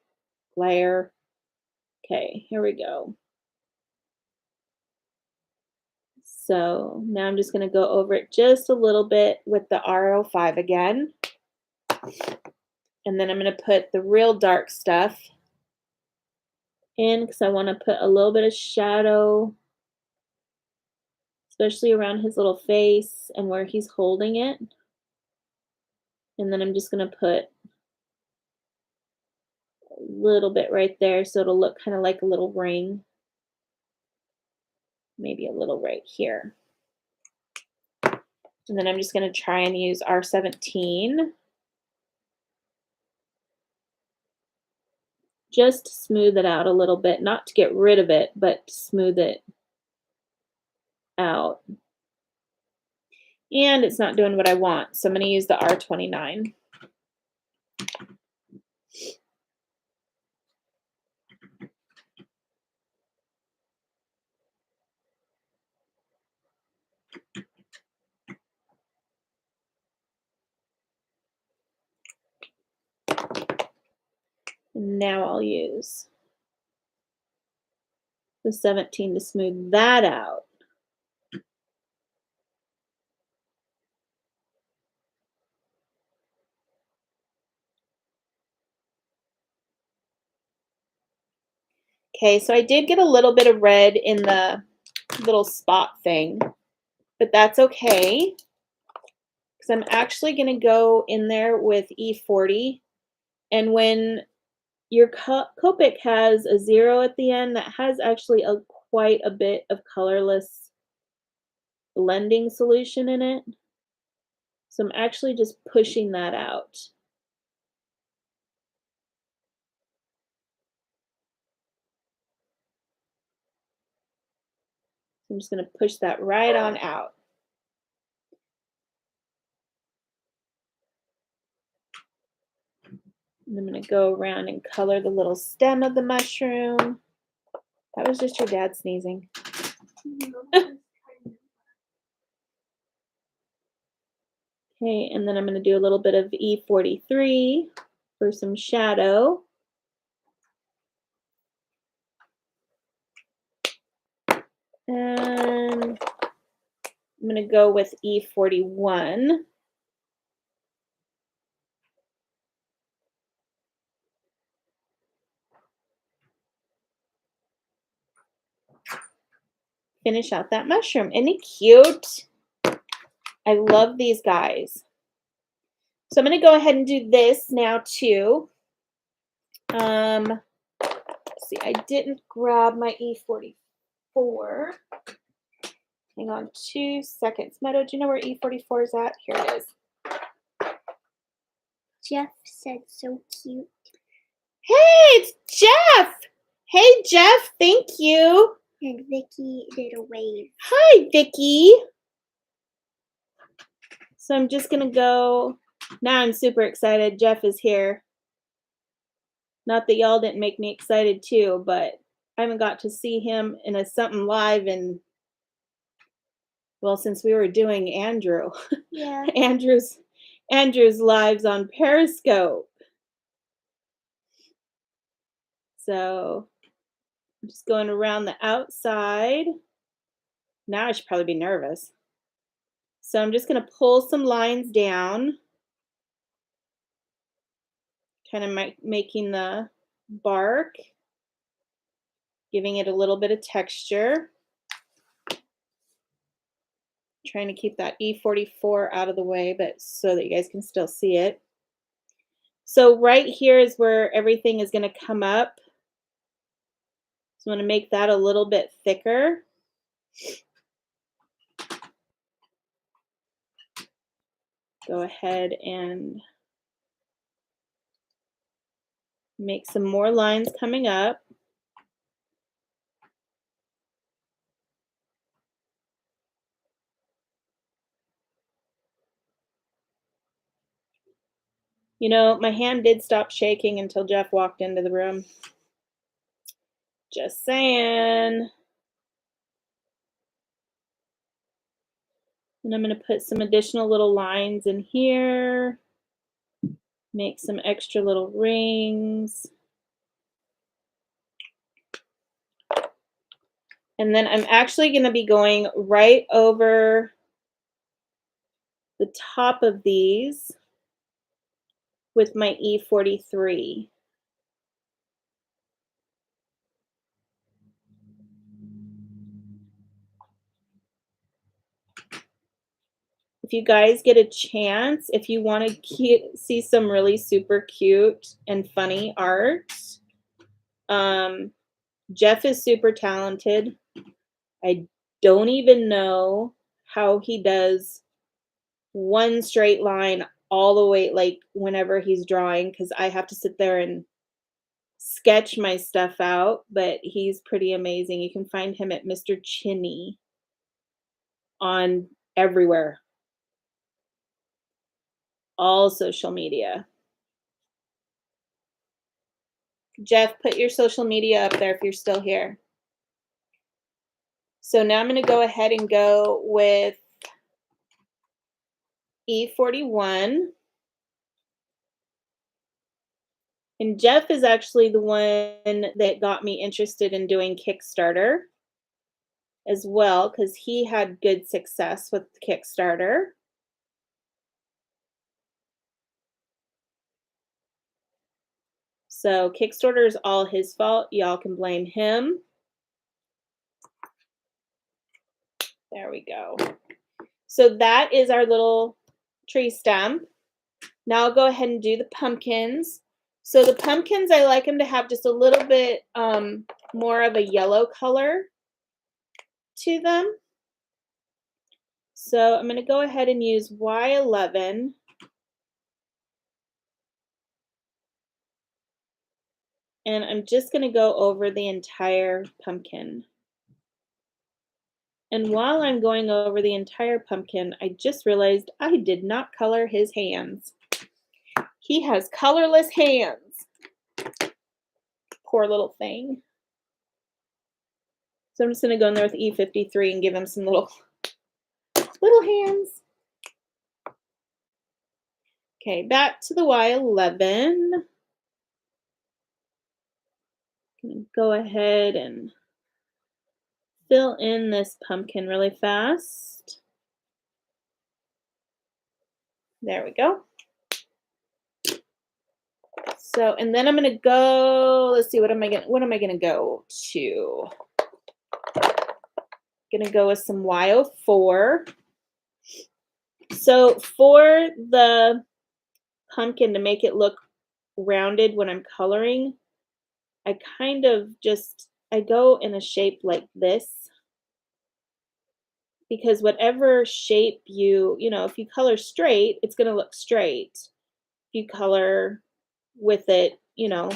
glare. Okay, here we go. So now I'm just going to go over it just a little bit with the R05 again. And then I'm going to put the real dark stuff in because I want to put a little bit of shadow, especially around his little face and where he's holding it. And then I'm just going to put a little bit right there so it'll look kind of like a little ring. Maybe a little right here. And then I'm just going to try and use R17 just to smooth it out a little bit, not to get rid of it, but to smooth it out. And it's not doing what I want, so I'm going to use the R29. And now I'll use the 17 to smooth that out. Okay, so I did get a little bit of red in the little spot thing, but that's okay because I'm actually going to go in there with E40. And when your Copic has a 0 at the end, that has actually quite a bit of colorless blending solution in it. So I'm actually just pushing that out. I'm just going to push that right on out. And I'm going to go around and color the little stem of the mushroom. That was just your dad sneezing. Okay, and then I'm going to do a little bit of E43 for some shadow. And I'm going to go with E41. Finish out that mushroom. Isn't he cute? I love these guys. So I'm going to go ahead and do this now too. Let's see, I didn't grab my E44. Hang on 2 seconds. Meadow, do you know where E44 is at? Here it is. Jeff said so cute. Hey, it's Jeff. Hey, Jeff, thank you. And Vicky did a wave. Hi, Vicky. So I'm just going to go. Now I'm super excited. Jeff is here. Not that y'all didn't make me excited too, but I haven't got to see him in a something live in, well, since we were doing Andrew. Yeah. Andrew's lives on Periscope. So I'm just going around the outside. Now I should probably be nervous. So I'm just going to pull some lines down, kind of making the bark, giving it a little bit of texture. Trying to keep that E44 out of the way, but so that you guys can still see it. So right here is where everything is going to come up. So I'm going to make that a little bit thicker. Go ahead and make some more lines coming up. You know, my hand did stop shaking until Jeff walked into the room. Just saying. And I'm going to put some additional little lines in here. Make some extra little rings. And then I'm actually going to be going right over the top of these with my E43. If you guys get a chance, if you want to see some really super cute and funny art, Jeff is super talented. I don't even know how he does one straight line all the way, like whenever he's drawing, because I have to sit there and sketch my stuff out, but he's pretty amazing. You can find him at Mr. Chinny on everywhere, all social media. Jeff, put your social media up there if you're still here. So now I'm going to go ahead and go with E41. And Jeff is actually the one that got me interested in doing Kickstarter as well, because he had good success with Kickstarter. So Kickstarter is all his fault. Y'all can blame him. There we go. So that is our little tree stump. Now I'll go ahead and do the pumpkins. So the pumpkins, I like them to have just a little bit more of a yellow color to them. So I'm going to go ahead and use Y11. And I'm just going to go over the entire pumpkin. And while I'm going over the entire pumpkin, I just realized I did not color his hands. He has colorless hands. Poor little thing. So I'm just going to go in there with E53 and give him some little hands. Okay, back to the Y11. I'm going to go ahead and fill in this pumpkin really fast. There we go. So, and then I'm going to go, let's see, what am I going to go to? Going to go with some Y04. So for the pumpkin, to make it look rounded when I'm coloring, I kind of just, I go in a shape like this, because whatever shape you know, if you color straight, it's going to look straight. If you color with it, you know,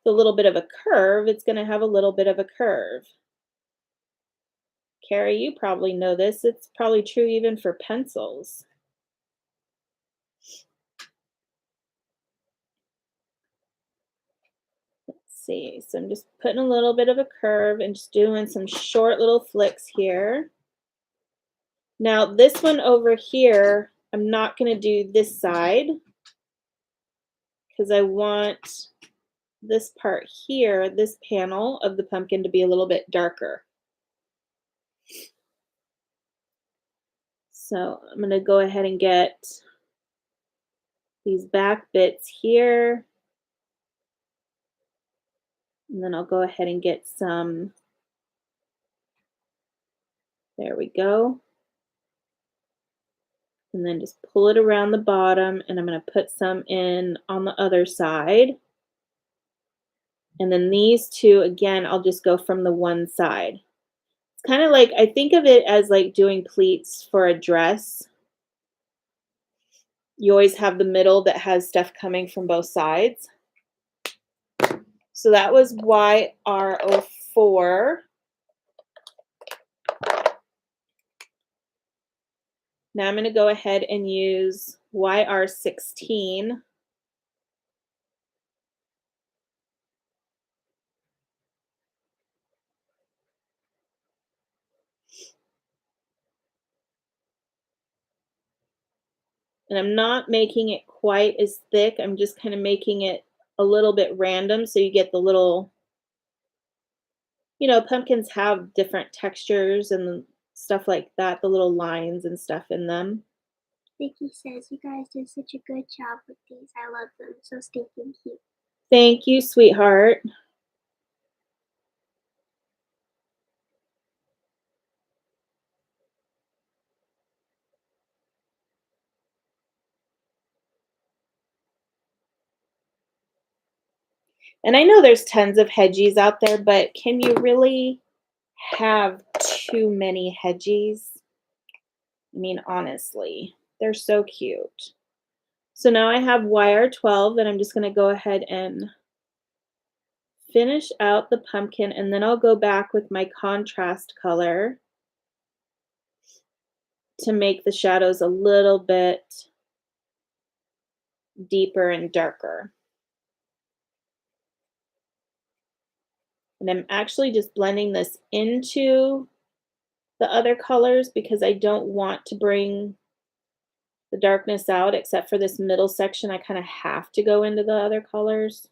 a little bit of a curve, it's going to have a little bit of a curve. Carrie, you probably know this. It's probably true even for pencils. Let's see. So I'm just putting a little bit of a curve and just doing some short little flicks here. Now this one over here, I'm not going to do this side because I want this part here, this panel of the pumpkin, to be a little bit darker. So I'm going to go ahead and get these back bits here. And then I'll go ahead and get some, there we go. And then just pull it around the bottom, and I'm going to put some in on the other side. And then these two, again, I'll just go from the one side. It's kind of like, I think of it as like doing pleats for a dress. You always have the middle that has stuff coming from both sides. So that was YR04. Now I'm going to go ahead and use YR16. And I'm not making it quite as thick. I'm just kind of making it a little bit random so you get the little, you know, pumpkins have different textures and stuff like that, the little lines and stuff in them. Vicky says, you guys did such a good job with these. I love them. So stinking cute. Thank you, sweetheart. And I know there's tons of Hedgies out there, but can you really have too many Hedgies? I mean, honestly, they're so cute. So now I have YR12, and I'm just going to go ahead and finish out the pumpkin, and then I'll go back with my contrast color to make the shadows a little bit deeper and darker. And I'm actually just blending this into the other colors because I don't want to bring the darkness out, except for this middle section. I kind of have to go into the other colors.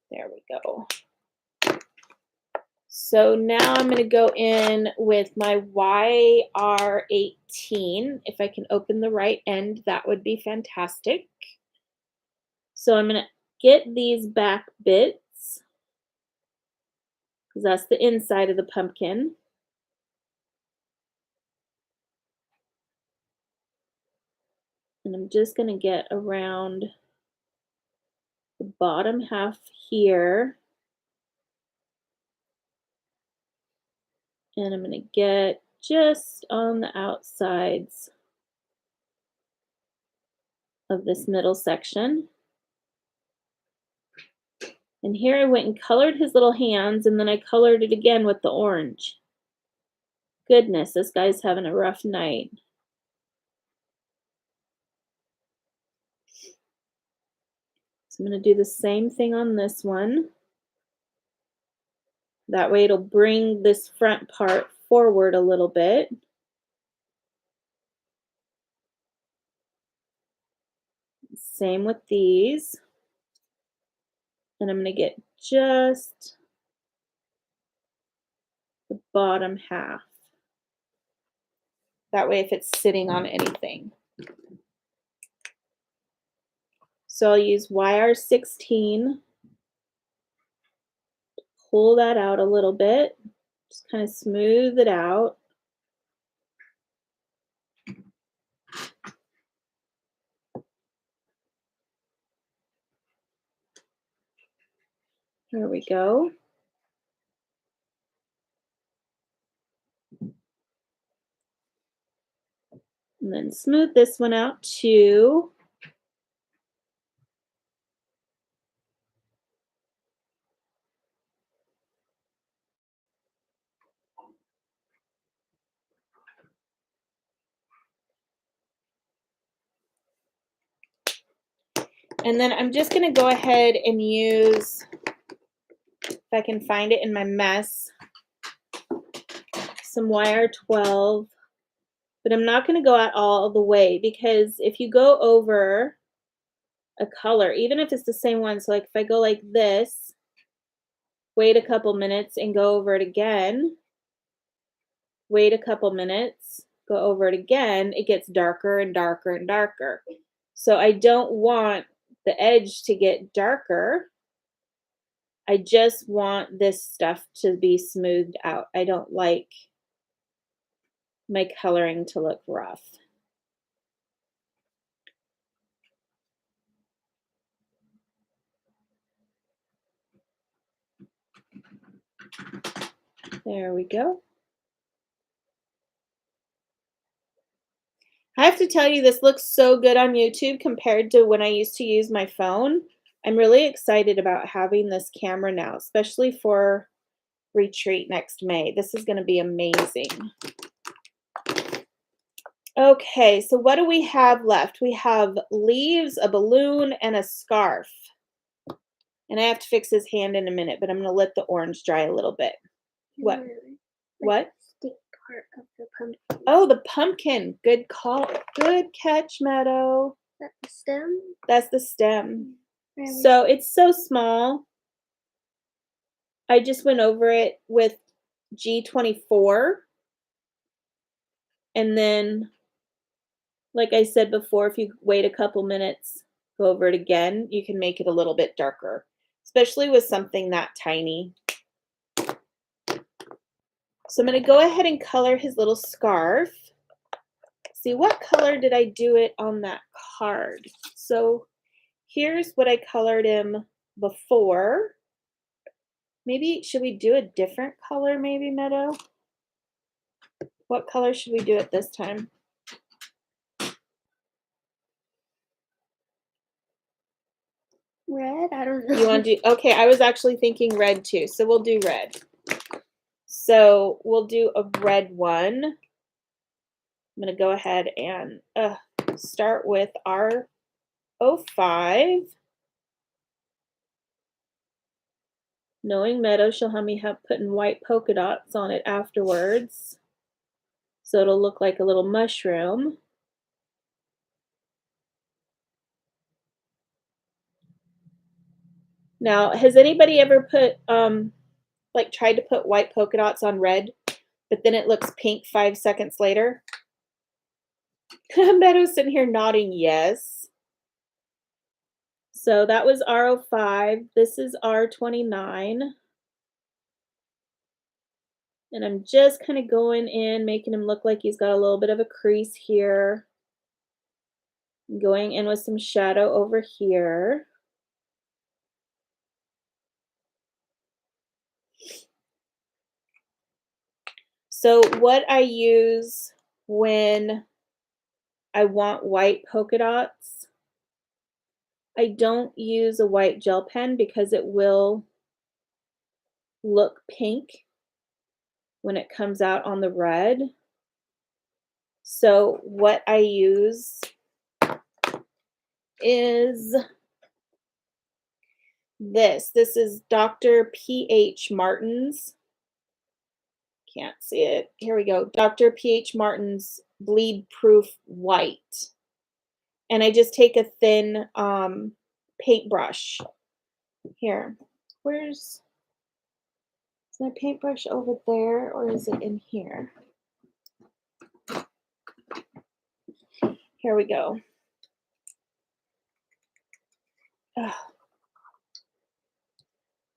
There we go. So now I'm going to go in with my YR18. If I can open the right end, that would be fantastic. So I'm going to get these back bits, because that's the inside of the pumpkin. And I'm just going to get around the bottom half here. And I'm going to get just on the outsides of this middle section. And here I went and colored his little hands, and then I colored it again with the orange. Goodness, this guy's having a rough night. So I'm going to do the same thing on this one. That way it'll bring this front part forward a little bit. Same with these. And I'm going to get just the bottom half. That way if it's sitting on anything. So I'll use YR16. Pull that out a little bit. Just kind of smooth it out. There we go. And then smooth this one out too. And then I'm just going to go ahead and use, if I can find it in my mess, some YR12. But I'm not going to go out all the way, because if you go over a color, even if it's the same one, so like if I go like this, wait a couple minutes and go over it again, wait a couple minutes, go over it again, it gets darker and darker and darker. So I don't want the edge to get darker. I just want this stuff to be smoothed out. I don't like my coloring to look rough. There we go. I have to tell you, this looks so good on YouTube compared to when I used to use my phone. I'm really excited about having this camera now, especially for retreat next May. This is going to be amazing. Okay, so what do we have left? We have leaves, a balloon, and a scarf. And I have to fix his hand in a minute, but I'm going to let the orange dry a little bit. What? What? Stick part of the pumpkin. Oh, the pumpkin. Good call. Good catch, Meadow. Is that the stem? That's the stem. Really? So it's so small. I just went over it with G24. And then, like I said before, if you wait a couple minutes, go over it again, you can make it a little bit darker, especially with something that tiny. So I'm going to go ahead and color his little scarf. See, what color did I do it on that card? So here's what I colored him before. Maybe, should we do a different color maybe, Meadow? What color should we do it this time? Red? I don't know. You want to do, okay, I was actually thinking red too, so we'll do red. So we'll do a red one. I'm going to go ahead and start with our 05. Knowing Meadow, she'll have me putting white polka dots on it afterwards. So it'll look like a little mushroom. Now, has anybody ever put, like tried to put white polka dots on red, but then it looks pink 5 seconds later? Meadow's sitting here nodding yes. So that was R05. This is R29. And I'm just kind of going in, making him look like he's got a little bit of a crease here. Going in with some shadow over here. So what I use when I want white polka dots, I don't use a white gel pen because it will look pink when it comes out on the red. So what I use is this. This is Dr. P.H. Martin's. Can't see it. Here we go. Dr. P.H. Martin's Bleed Proof White. And I just take a thin paintbrush. Here. Is my paintbrush over there or is it in here? Here we go. Ugh.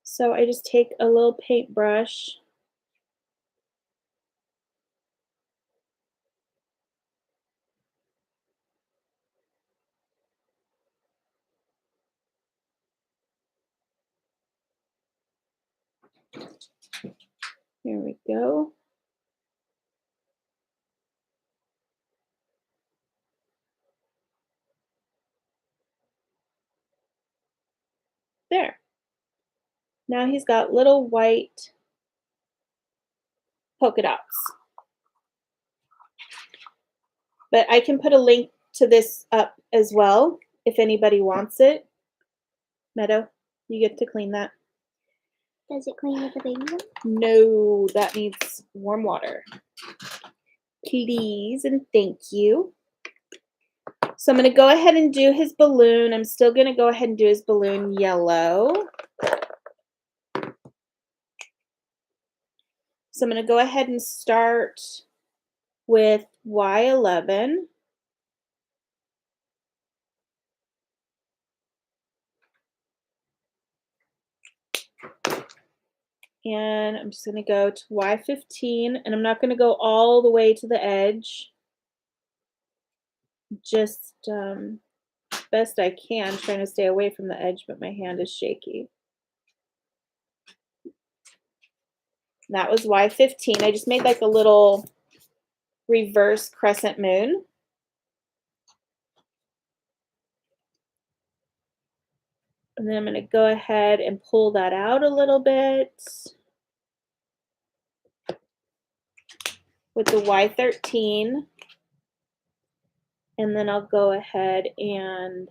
So I just take a little paintbrush. Here we go. There. Now he's got little white polka dots. But I can put a link to this up as well if anybody wants it. Meadow, you get to clean that. Does it clean with the baby one? No, that needs warm water. Please and thank you. So I'm going to go ahead and do his balloon. I'm still going to go ahead and do his balloon yellow. So I'm going to go ahead and start with Y11. And I'm just gonna go to Y15, and I'm not gonna go all the way to the edge. Just best I can, trying to stay away from the edge, but my hand is shaky. That was Y15. I just made like a little reverse crescent moon. And then I'm going to go ahead and pull that out a little bit with the Y13. And then I'll go ahead and,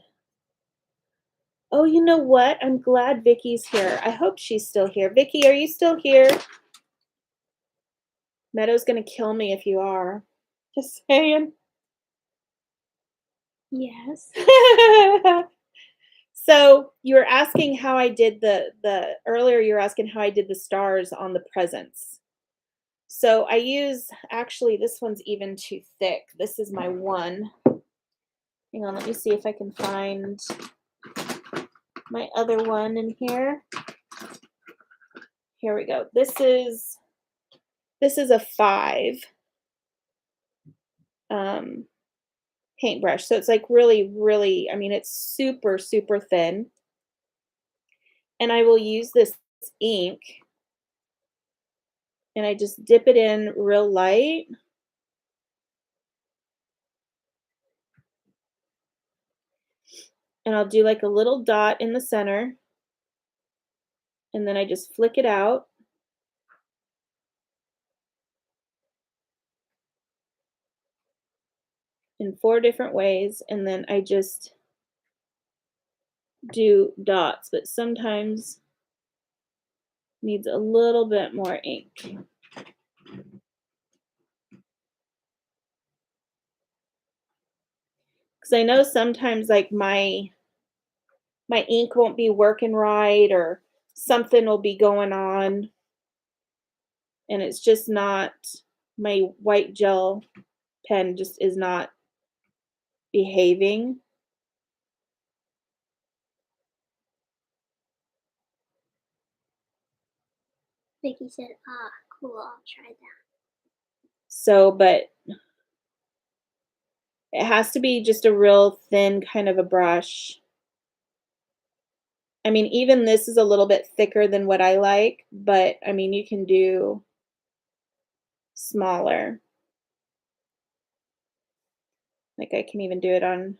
oh, you know what? I'm glad Vicky's here. I hope she's still here. Vicky, are you still here? Meadow's going to kill me if you are. Just saying. Yes. So you were asking how I did the earlier you were asking how I did the stars on the presents. So I use, actually this one's even too thick. This is my one. Hang on, let me see if I can find my other one in here. Here we go. This is a 5 paintbrush. So it's like really, I mean, it's super thin. And I will use this ink and I just dip it in real light. And I'll do like a little dot in the center. And then I just flick it out. In 4 different ways. And then I just do dots, but sometimes needs a little bit more ink. Because I know sometimes like my ink won't be working right or something will be going on and it's just not, my white gel pen just is not behaving. Vicky said, ah, cool, I'll try that. So, but it has to be just a real thin kind of a brush. I mean, even this is a little bit thicker than what I like, but I mean, you can do smaller. Like I can even do it on,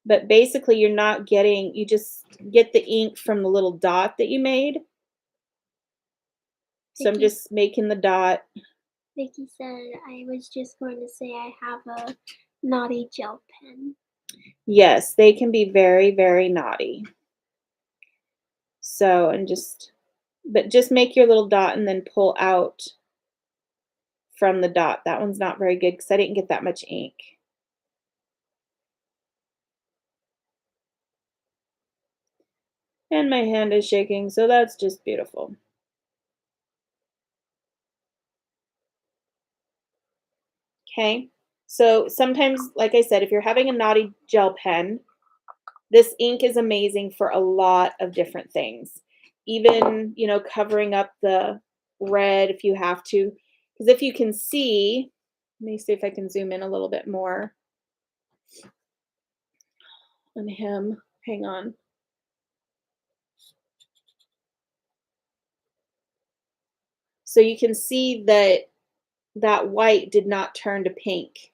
but basically you're not getting, you just get the ink from the little dot that you made. So I'm just making the dot. Vicky said, I was just going to say I have a naughty gel pen. Yes, they can be very naughty. So, and but just make your little dot and then pull out from the dot. That one's not very good because I didn't get that much ink. And my hand is shaking, so that's just beautiful. Okay, so sometimes, like I said, if you're having a naughty gel pen, this ink is amazing for a lot of different things. Even, you know, covering up the red if you have to. Because if you can see, let me see if I can zoom in a little bit more on him. Hang on. So you can see that that white did not turn to pink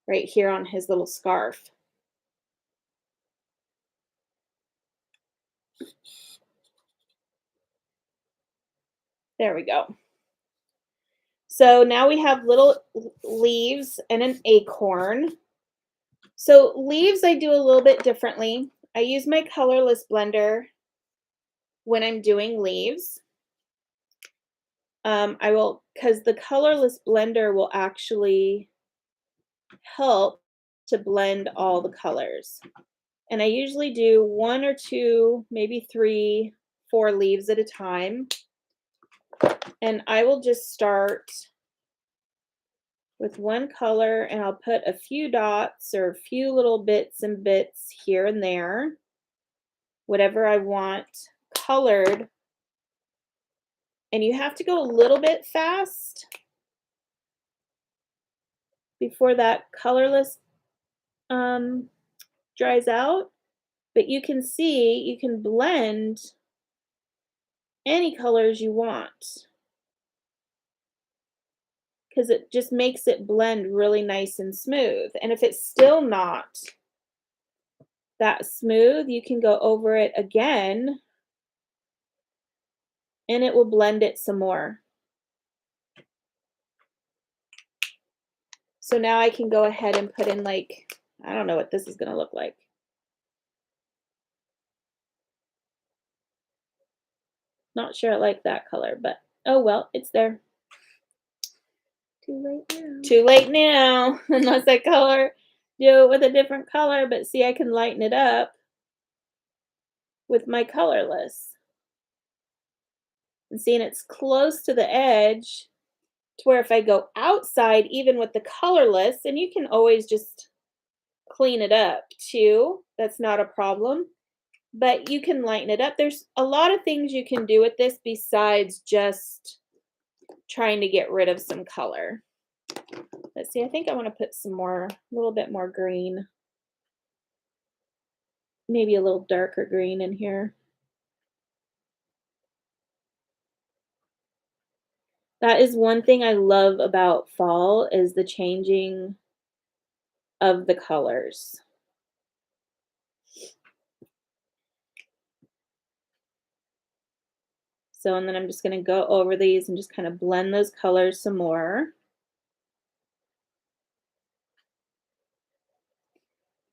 right here on his little scarf. There we go. So now we have little leaves and an acorn. So leaves I do a little bit differently. I use my colorless blender when I'm doing leaves. I will, because the colorless blender will actually help to blend all the colors. And I usually do 1 or 2, maybe 3, 4 leaves at a time. And I will just start with one color and I'll put a few dots or a few little bits and bits here and there, whatever I want colored, and you have to go a little bit fast before that colorless dries out. But you can see, you can blend any colors you want because it just makes it blend really nice and smooth. And if it's still not that smooth, you can go over it again and it will blend it some more. So now I can go ahead and put in, like, I don't know what this is going to look like. Not sure I like that color, but oh well, it's there. Too late now. Too late now, unless I do it with a different color, but see, I can lighten it up with my colorless. And seeing it's close to the edge to where if I go outside, even with the colorless, and you can always just clean it up too, that's not a problem, but you can lighten it up. There's a lot of things you can do with this besides just trying to get rid of some color. Let's see, I think I want to put some more, a little bit more green. Maybe a little darker green in here. That is one thing I love about fall is the changing of the colors. So, and then I'm just going to go over these and just kind of blend those colors some more.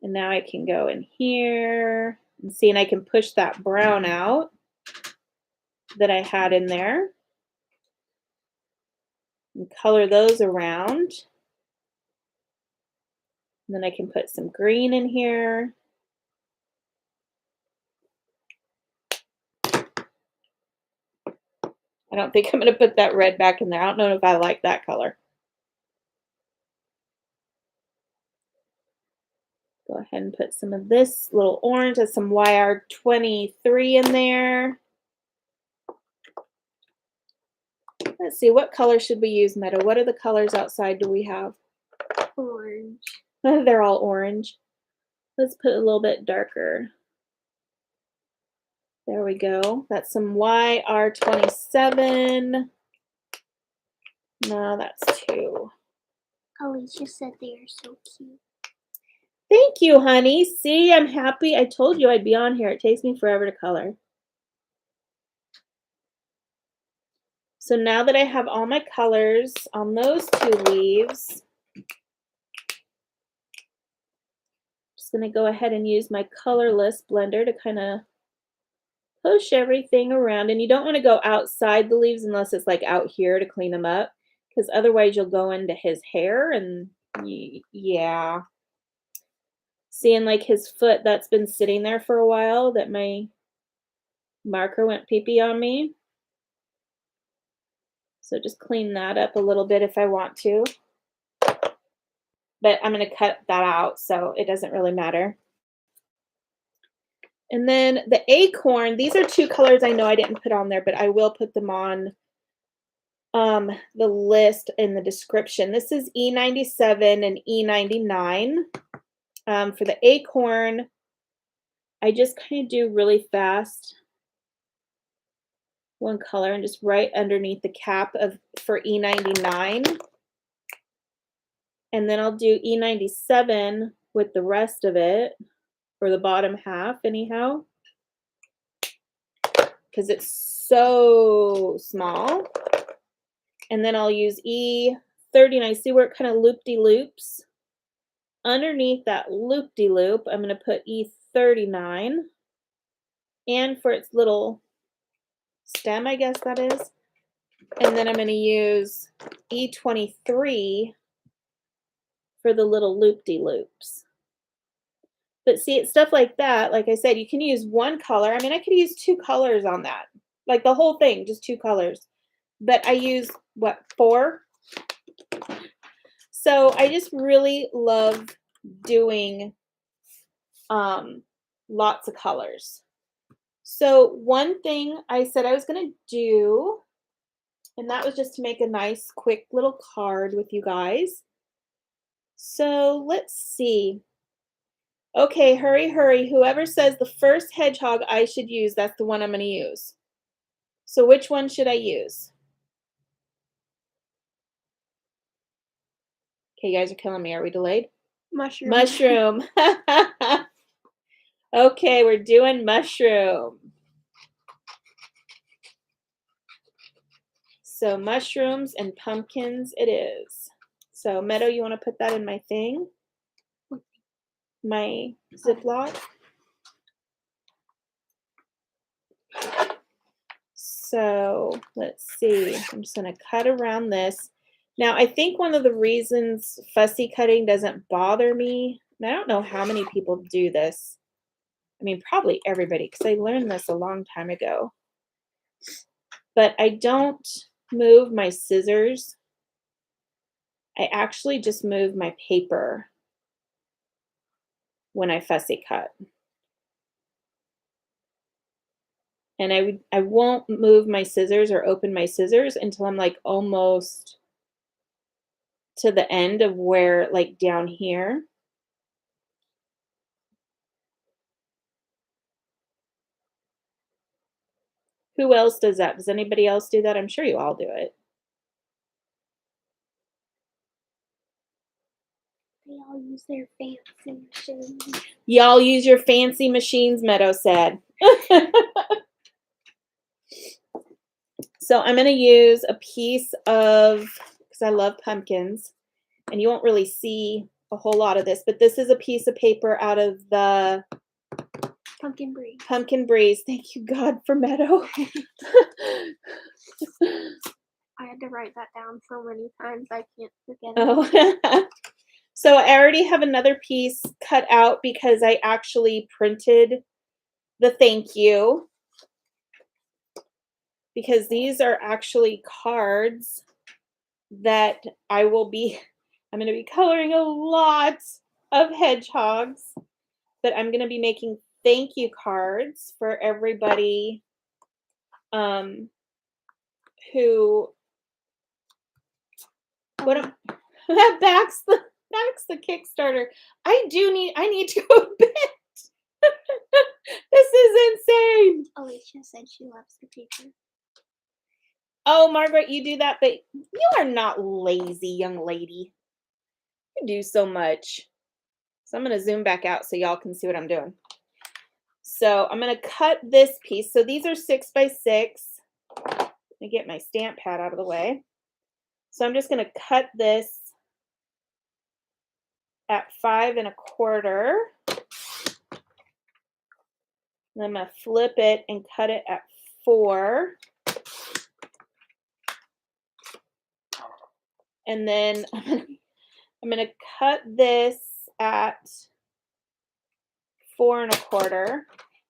And now I can go in here and see, and I can push that brown out that I had in there and color those around. And then I can put some green in here. I don't think I'm going to put that red back in there. I don't know if I like that color. Go ahead and put some of this little orange. That's some YR23 in there. Let's see, what color should we use, Meadow? What are the colors outside do we have? Orange. They're all orange. Let's put a little bit darker. There we go. That's some YR27. No, that's 2. Alicia said they are so cute. Thank you, honey. See, I'm happy. I told you I'd be on here. It takes me forever to color. So now that I have all my colors on those 2 leaves, I'm just going to go ahead and use my colorless blender to kind of push everything around. And you don't want to go outside the leaves unless it's like out here to clean them up, because otherwise you'll go into his hair and yeah. Seeing like his foot that's been sitting there for a while that my marker went pee-pee on me. So just clean that up a little bit if I want to. But I'm going to cut that out, so it doesn't really matter. And then the acorn, these are 2 colors I know I didn't put on there, but I will put them on the list in the description. This is E97 and E99. For the acorn, I just kind of do really fast one color and just right underneath the cap for E99. And then I'll do E97 with the rest of it, or the bottom half anyhow, because it's so small. And then I'll use E39. See where it kind of loop-de-loops? Underneath that loop-de-loop, I'm going to put E39. And for its little stem, I guess that is. And then I'm going to use E23 for the little loop-de-loops. But see, it's stuff like that. Like I said, you can use 1 color. I mean, I could use 2 colors on that. Like the whole thing, just 2 colors. But I use, what, 4? So I just really love doing lots of colors. So one thing I said I was going to do, and that was just to make a nice, quick little card with you guys. So let's see. Okay, hurry, hurry. Whoever says the first hedgehog I should use, that's the one I'm going to use. So which one should I use? Okay, you guys are killing me. Are we delayed? Mushroom. Mushroom. Okay, we're doing mushroom. So mushrooms and pumpkins it is. So Meadow, you want to put that in my thing? My Ziploc? So let's see. I'm just going to cut around this. Now, I think one of the reasons fussy cutting doesn't bother me, and I don't know how many people do this. I mean, probably everybody, because I learned this a long time ago. But I don't move my scissors. I actually just move my paper when I fussy cut. And I won't move my scissors or open my scissors until I'm like almost to the end of where, like down here. Who else does that? Does anybody else do that? I'm sure you all do it. They all use their fancy machines. Y'all use your fancy machines, Meadow said. So I'm going to use a piece of, because I love pumpkins, and you won't really see a whole lot of this, but this is a piece of paper out of the Pumpkin breeze. Pumpkin Breeze. Thank you, God, for Meadow. I had to write that down so many times I can't forget it. Oh. So I already have another piece cut out because I actually printed the thank you. Because these are actually cards that I'm going to be coloring a lot of hedgehogs, but I'm going to be making thank you cards for everybody who that backs the Kickstarter. I need to go to bed. This is insane. Alicia said she loves the paper. Oh, Margaret, you do that, but you are not lazy, young lady. You do so much. So I'm going to zoom back out so y'all can see what I'm doing. So I'm going to cut this piece. So these are 6 by 6. Let me get my stamp pad out of the way. So I'm just going to cut this at 5 1/4. And I'm going to flip it and cut it at 4. And then I'm going to cut this at 4 1/4.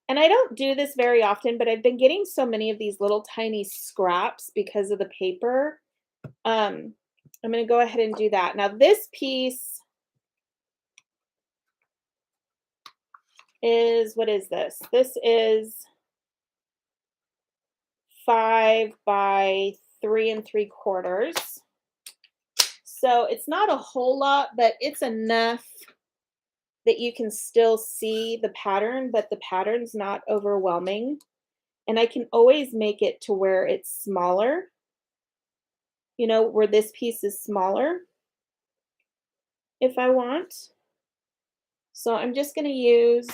And I don't do this very often, but I've been getting so many of these little tiny scraps because of the paper. I'm going to go ahead and do that. Now this piece is, what is this? This is 5 by 3 3/4. So it's not a whole lot, but it's enough that you can still see the pattern, but the pattern's not overwhelming. And I can always make it to where it's smaller, you know, where this piece is smaller if I want. So I'm just going to use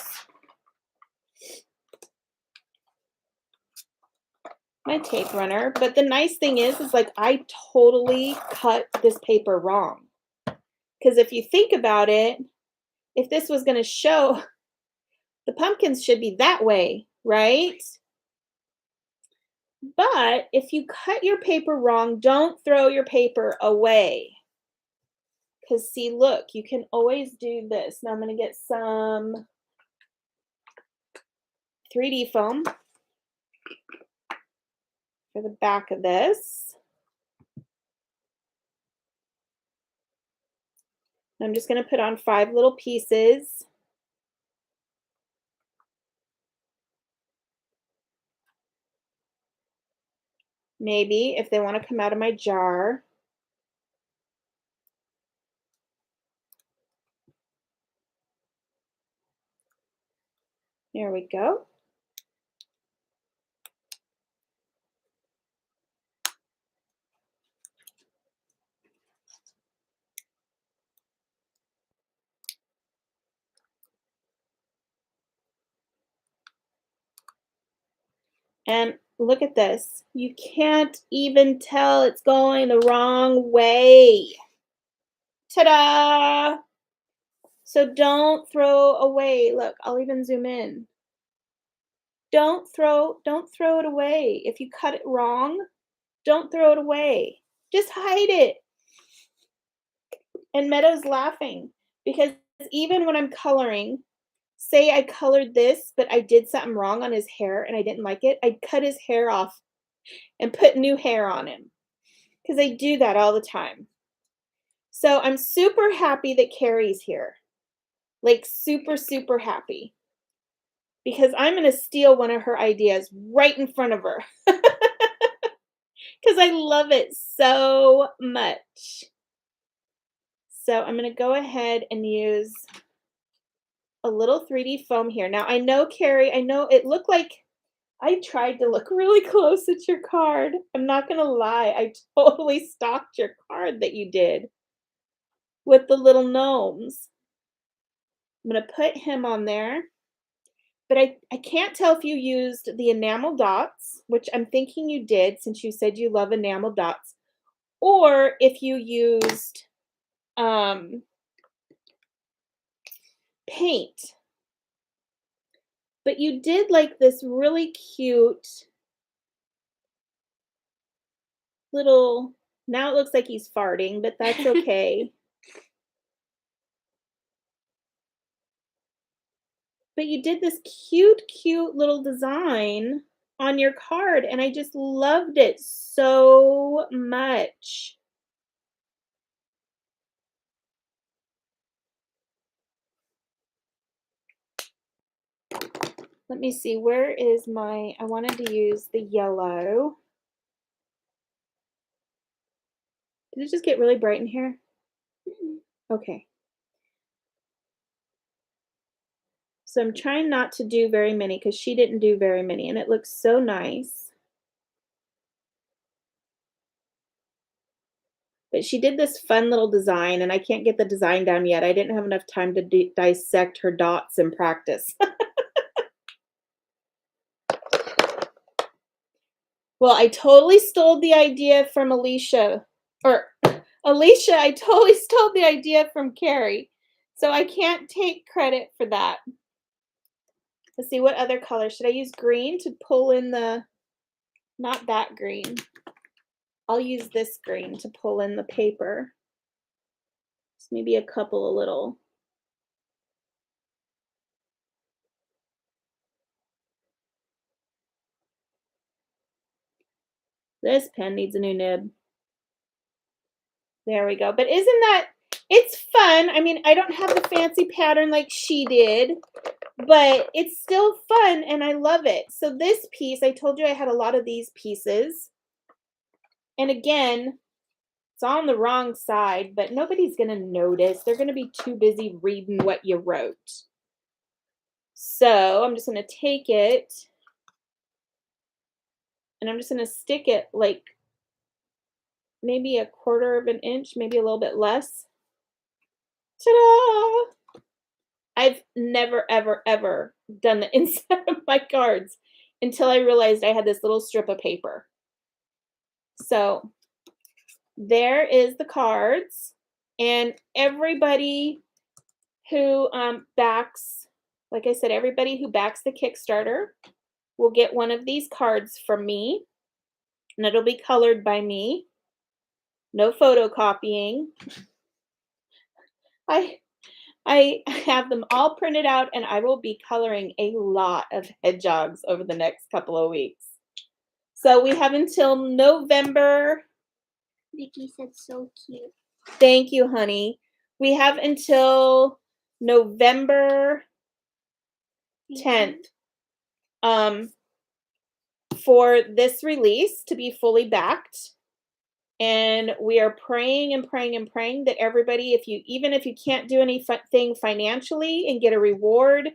my tape runner. But the nice thing is like I totally cut this paper wrong. Because if you think about it, if this was going to show, the pumpkins should be that way, right? But if you cut your paper wrong, don't throw your paper away. Because see, look, you can always do this. Now I'm going to get some 3D foam for the back of this. I'm just going to put on 5 little pieces. maybe, if they want to come out of my jar. There we go. And look at this. You can't even tell it's going the wrong way. Ta-da! So don't throw away. Look, I'll even zoom in. Don't throw it away. If you cut it wrong, don't throw it away. Just hide it. And Meadow's laughing because even when I'm coloring, say I colored this, but I did something wrong on his hair and I didn't like it, I'd cut his hair off and put new hair on him because I do that all the time. So I'm super happy that Carrie's here. Like super, super happy. Because I'm going to steal one of her ideas right in front of her. Because I love it so much. So I'm going to go ahead and use a little 3D foam here. Now I know, Carrie, I know it looked like I tried to look really close at your card. I'm not going to lie. I totally stalked your card that you did with the little gnomes. I'm going to put him on there. But I can't tell if you used the enamel dots, which I'm thinking you did since you said you love enamel dots, or if you used paint. But you did like this really cute little, now it looks like he's farting, but that's okay. But you did this cute, cute little design on your card, and I just loved it so much. Let me see, where is my, I wanted to use the yellow. Did it just get really bright in here? Okay. So I'm trying not to do very many because she didn't do very many, and it looks so nice. But she did this fun little design, and I can't get the design down yet. I didn't have enough time to dissect her dots in practice. Well, I totally stole the idea from Alicia. Or Alicia, I totally stole the idea from Carrie. So I can't take credit for that. Let's see, what other color? Should I use green to pull in the, not that green. I'll use this green to pull in the paper. Just maybe a couple of little. This pen needs a new nib. There we go. But isn't that, it's fun. I mean, I don't have the fancy pattern like she did, but it's still fun and I love it. So this piece, I told you I had a lot of these pieces. And again, it's on the wrong side, but nobody's going to notice. They're going to be too busy reading what you wrote. So I'm just going to take it and I'm just going to stick it like maybe a quarter of an inch, maybe a little bit less. Ta-da! I've never, ever, ever done the inside of my cards until I realized I had this little strip of paper. So there is the cards, and everybody who backs, like I said, everybody who backs the Kickstarter will get one of these cards from me, and it'll be colored by me. No photocopying. I have them all printed out, and I will be coloring a lot of hedgehogs over the next couple of weeks. So we have until November. Vicky said so cute. Thank you, honey. We have until November 10th for this release to be fully backed. And we are praying and praying and praying that everybody, even if you can't do anything financially and get a reward,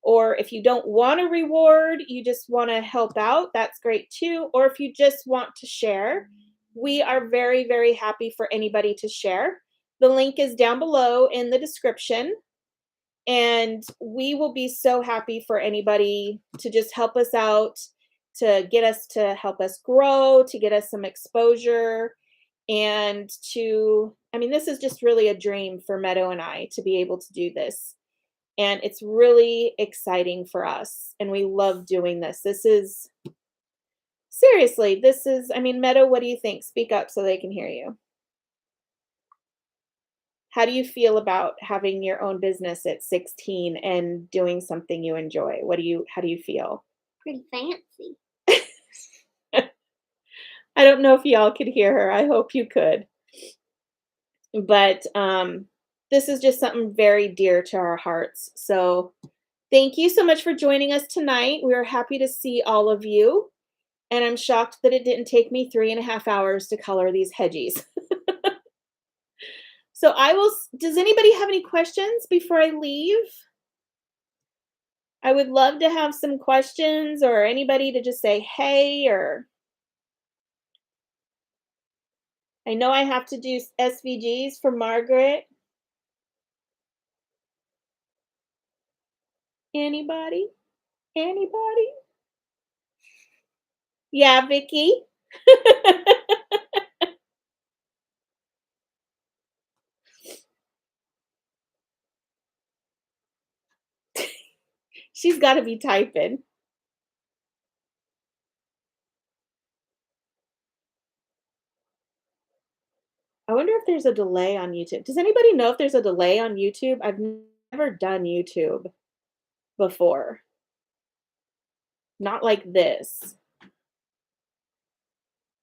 or if you don't want a reward, you just want to help out, that's great too. Or if you just want to share, we are very, very happy for anybody to share. The link is down below in the description. And we will be so happy for anybody to just help us out, to get us to help us grow, to get us some exposure, and I mean, this is just really a dream for Meadow and I to be able to do this. And it's really exciting for us. And we love doing this. Seriously, I mean, Meadow, what do you think? Speak up so they can hear you. How do you feel about having your own business at 16 and doing something you enjoy? How do you feel? Pretty fancy. I don't know if y'all could hear her. I hope you could. But this is just something very dear to our hearts. So thank you so much for joining us tonight. We are happy to see all of you. And I'm shocked that it didn't take me 3.5 hours to color these Hedgies. So does anybody have any questions before I leave? I would love to have some questions, or anybody to just say hey, or I know I have to do SVGs for Margaret. Anybody? Anybody? Yeah, Vicky. She's got to be typing. I wonder if there's a delay on YouTube. Does anybody know if there's a delay on YouTube? I've never done YouTube before. Not like this.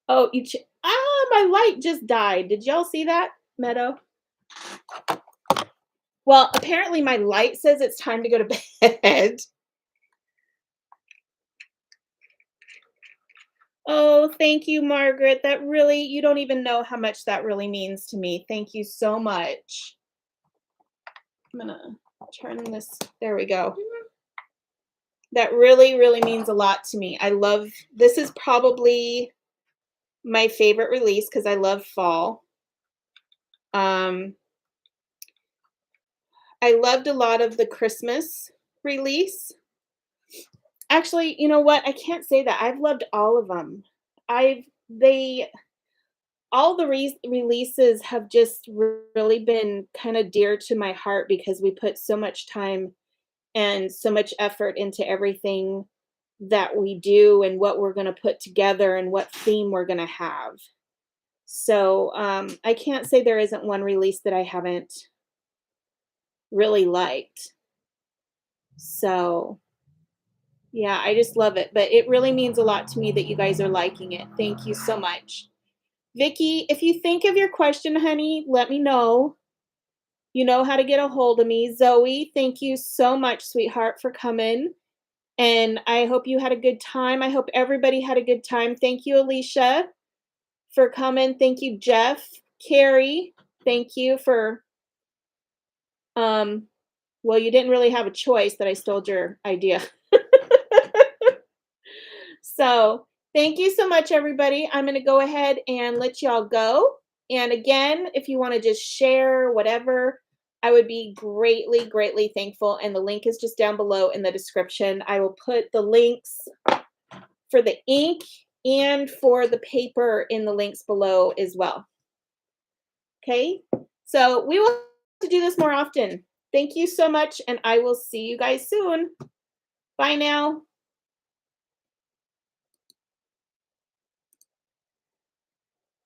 Oh, my light just died. Did y'all see that, Meadow? Well, apparently my light says it's time to go to bed. Oh, thank you, Margaret. You don't even know how much that really means to me. Thank you so much. I'm gonna turn this, there we go. That really, really means a lot to me. This is probably my favorite release because I love fall. I loved a lot of the Christmas release. Actually, you know what? I can't say that. I've loved all of them. All the releases have just really been kind of dear to my heart because we put so much time and so much effort into everything that we do and what we're going to put together and what theme we're going to have. So I can't say there isn't one release that I haven't really liked. So yeah, I just love it. But it really means a lot to me that you guys are liking it. Thank you so much. Vicky, if you think of your question, honey, let me know. You know how to get a hold of me. Zoe, thank you so much, sweetheart, for coming. And I hope you had a good time. I hope everybody had a good time. Thank you, Alicia, for coming. Thank you, Jeff. Carrie, thank you for, well, you didn't really have a choice that I stole your idea. So thank you so much, everybody. I'm going to go ahead and let y'all go. And again, if you want to just share whatever, I would be greatly, greatly thankful. And the link is just down below in the description. I will put the links for the ink and for the paper in the links below as well. Okay, so we will have to do this more often. Thank you so much, and I will see you guys soon. Bye now.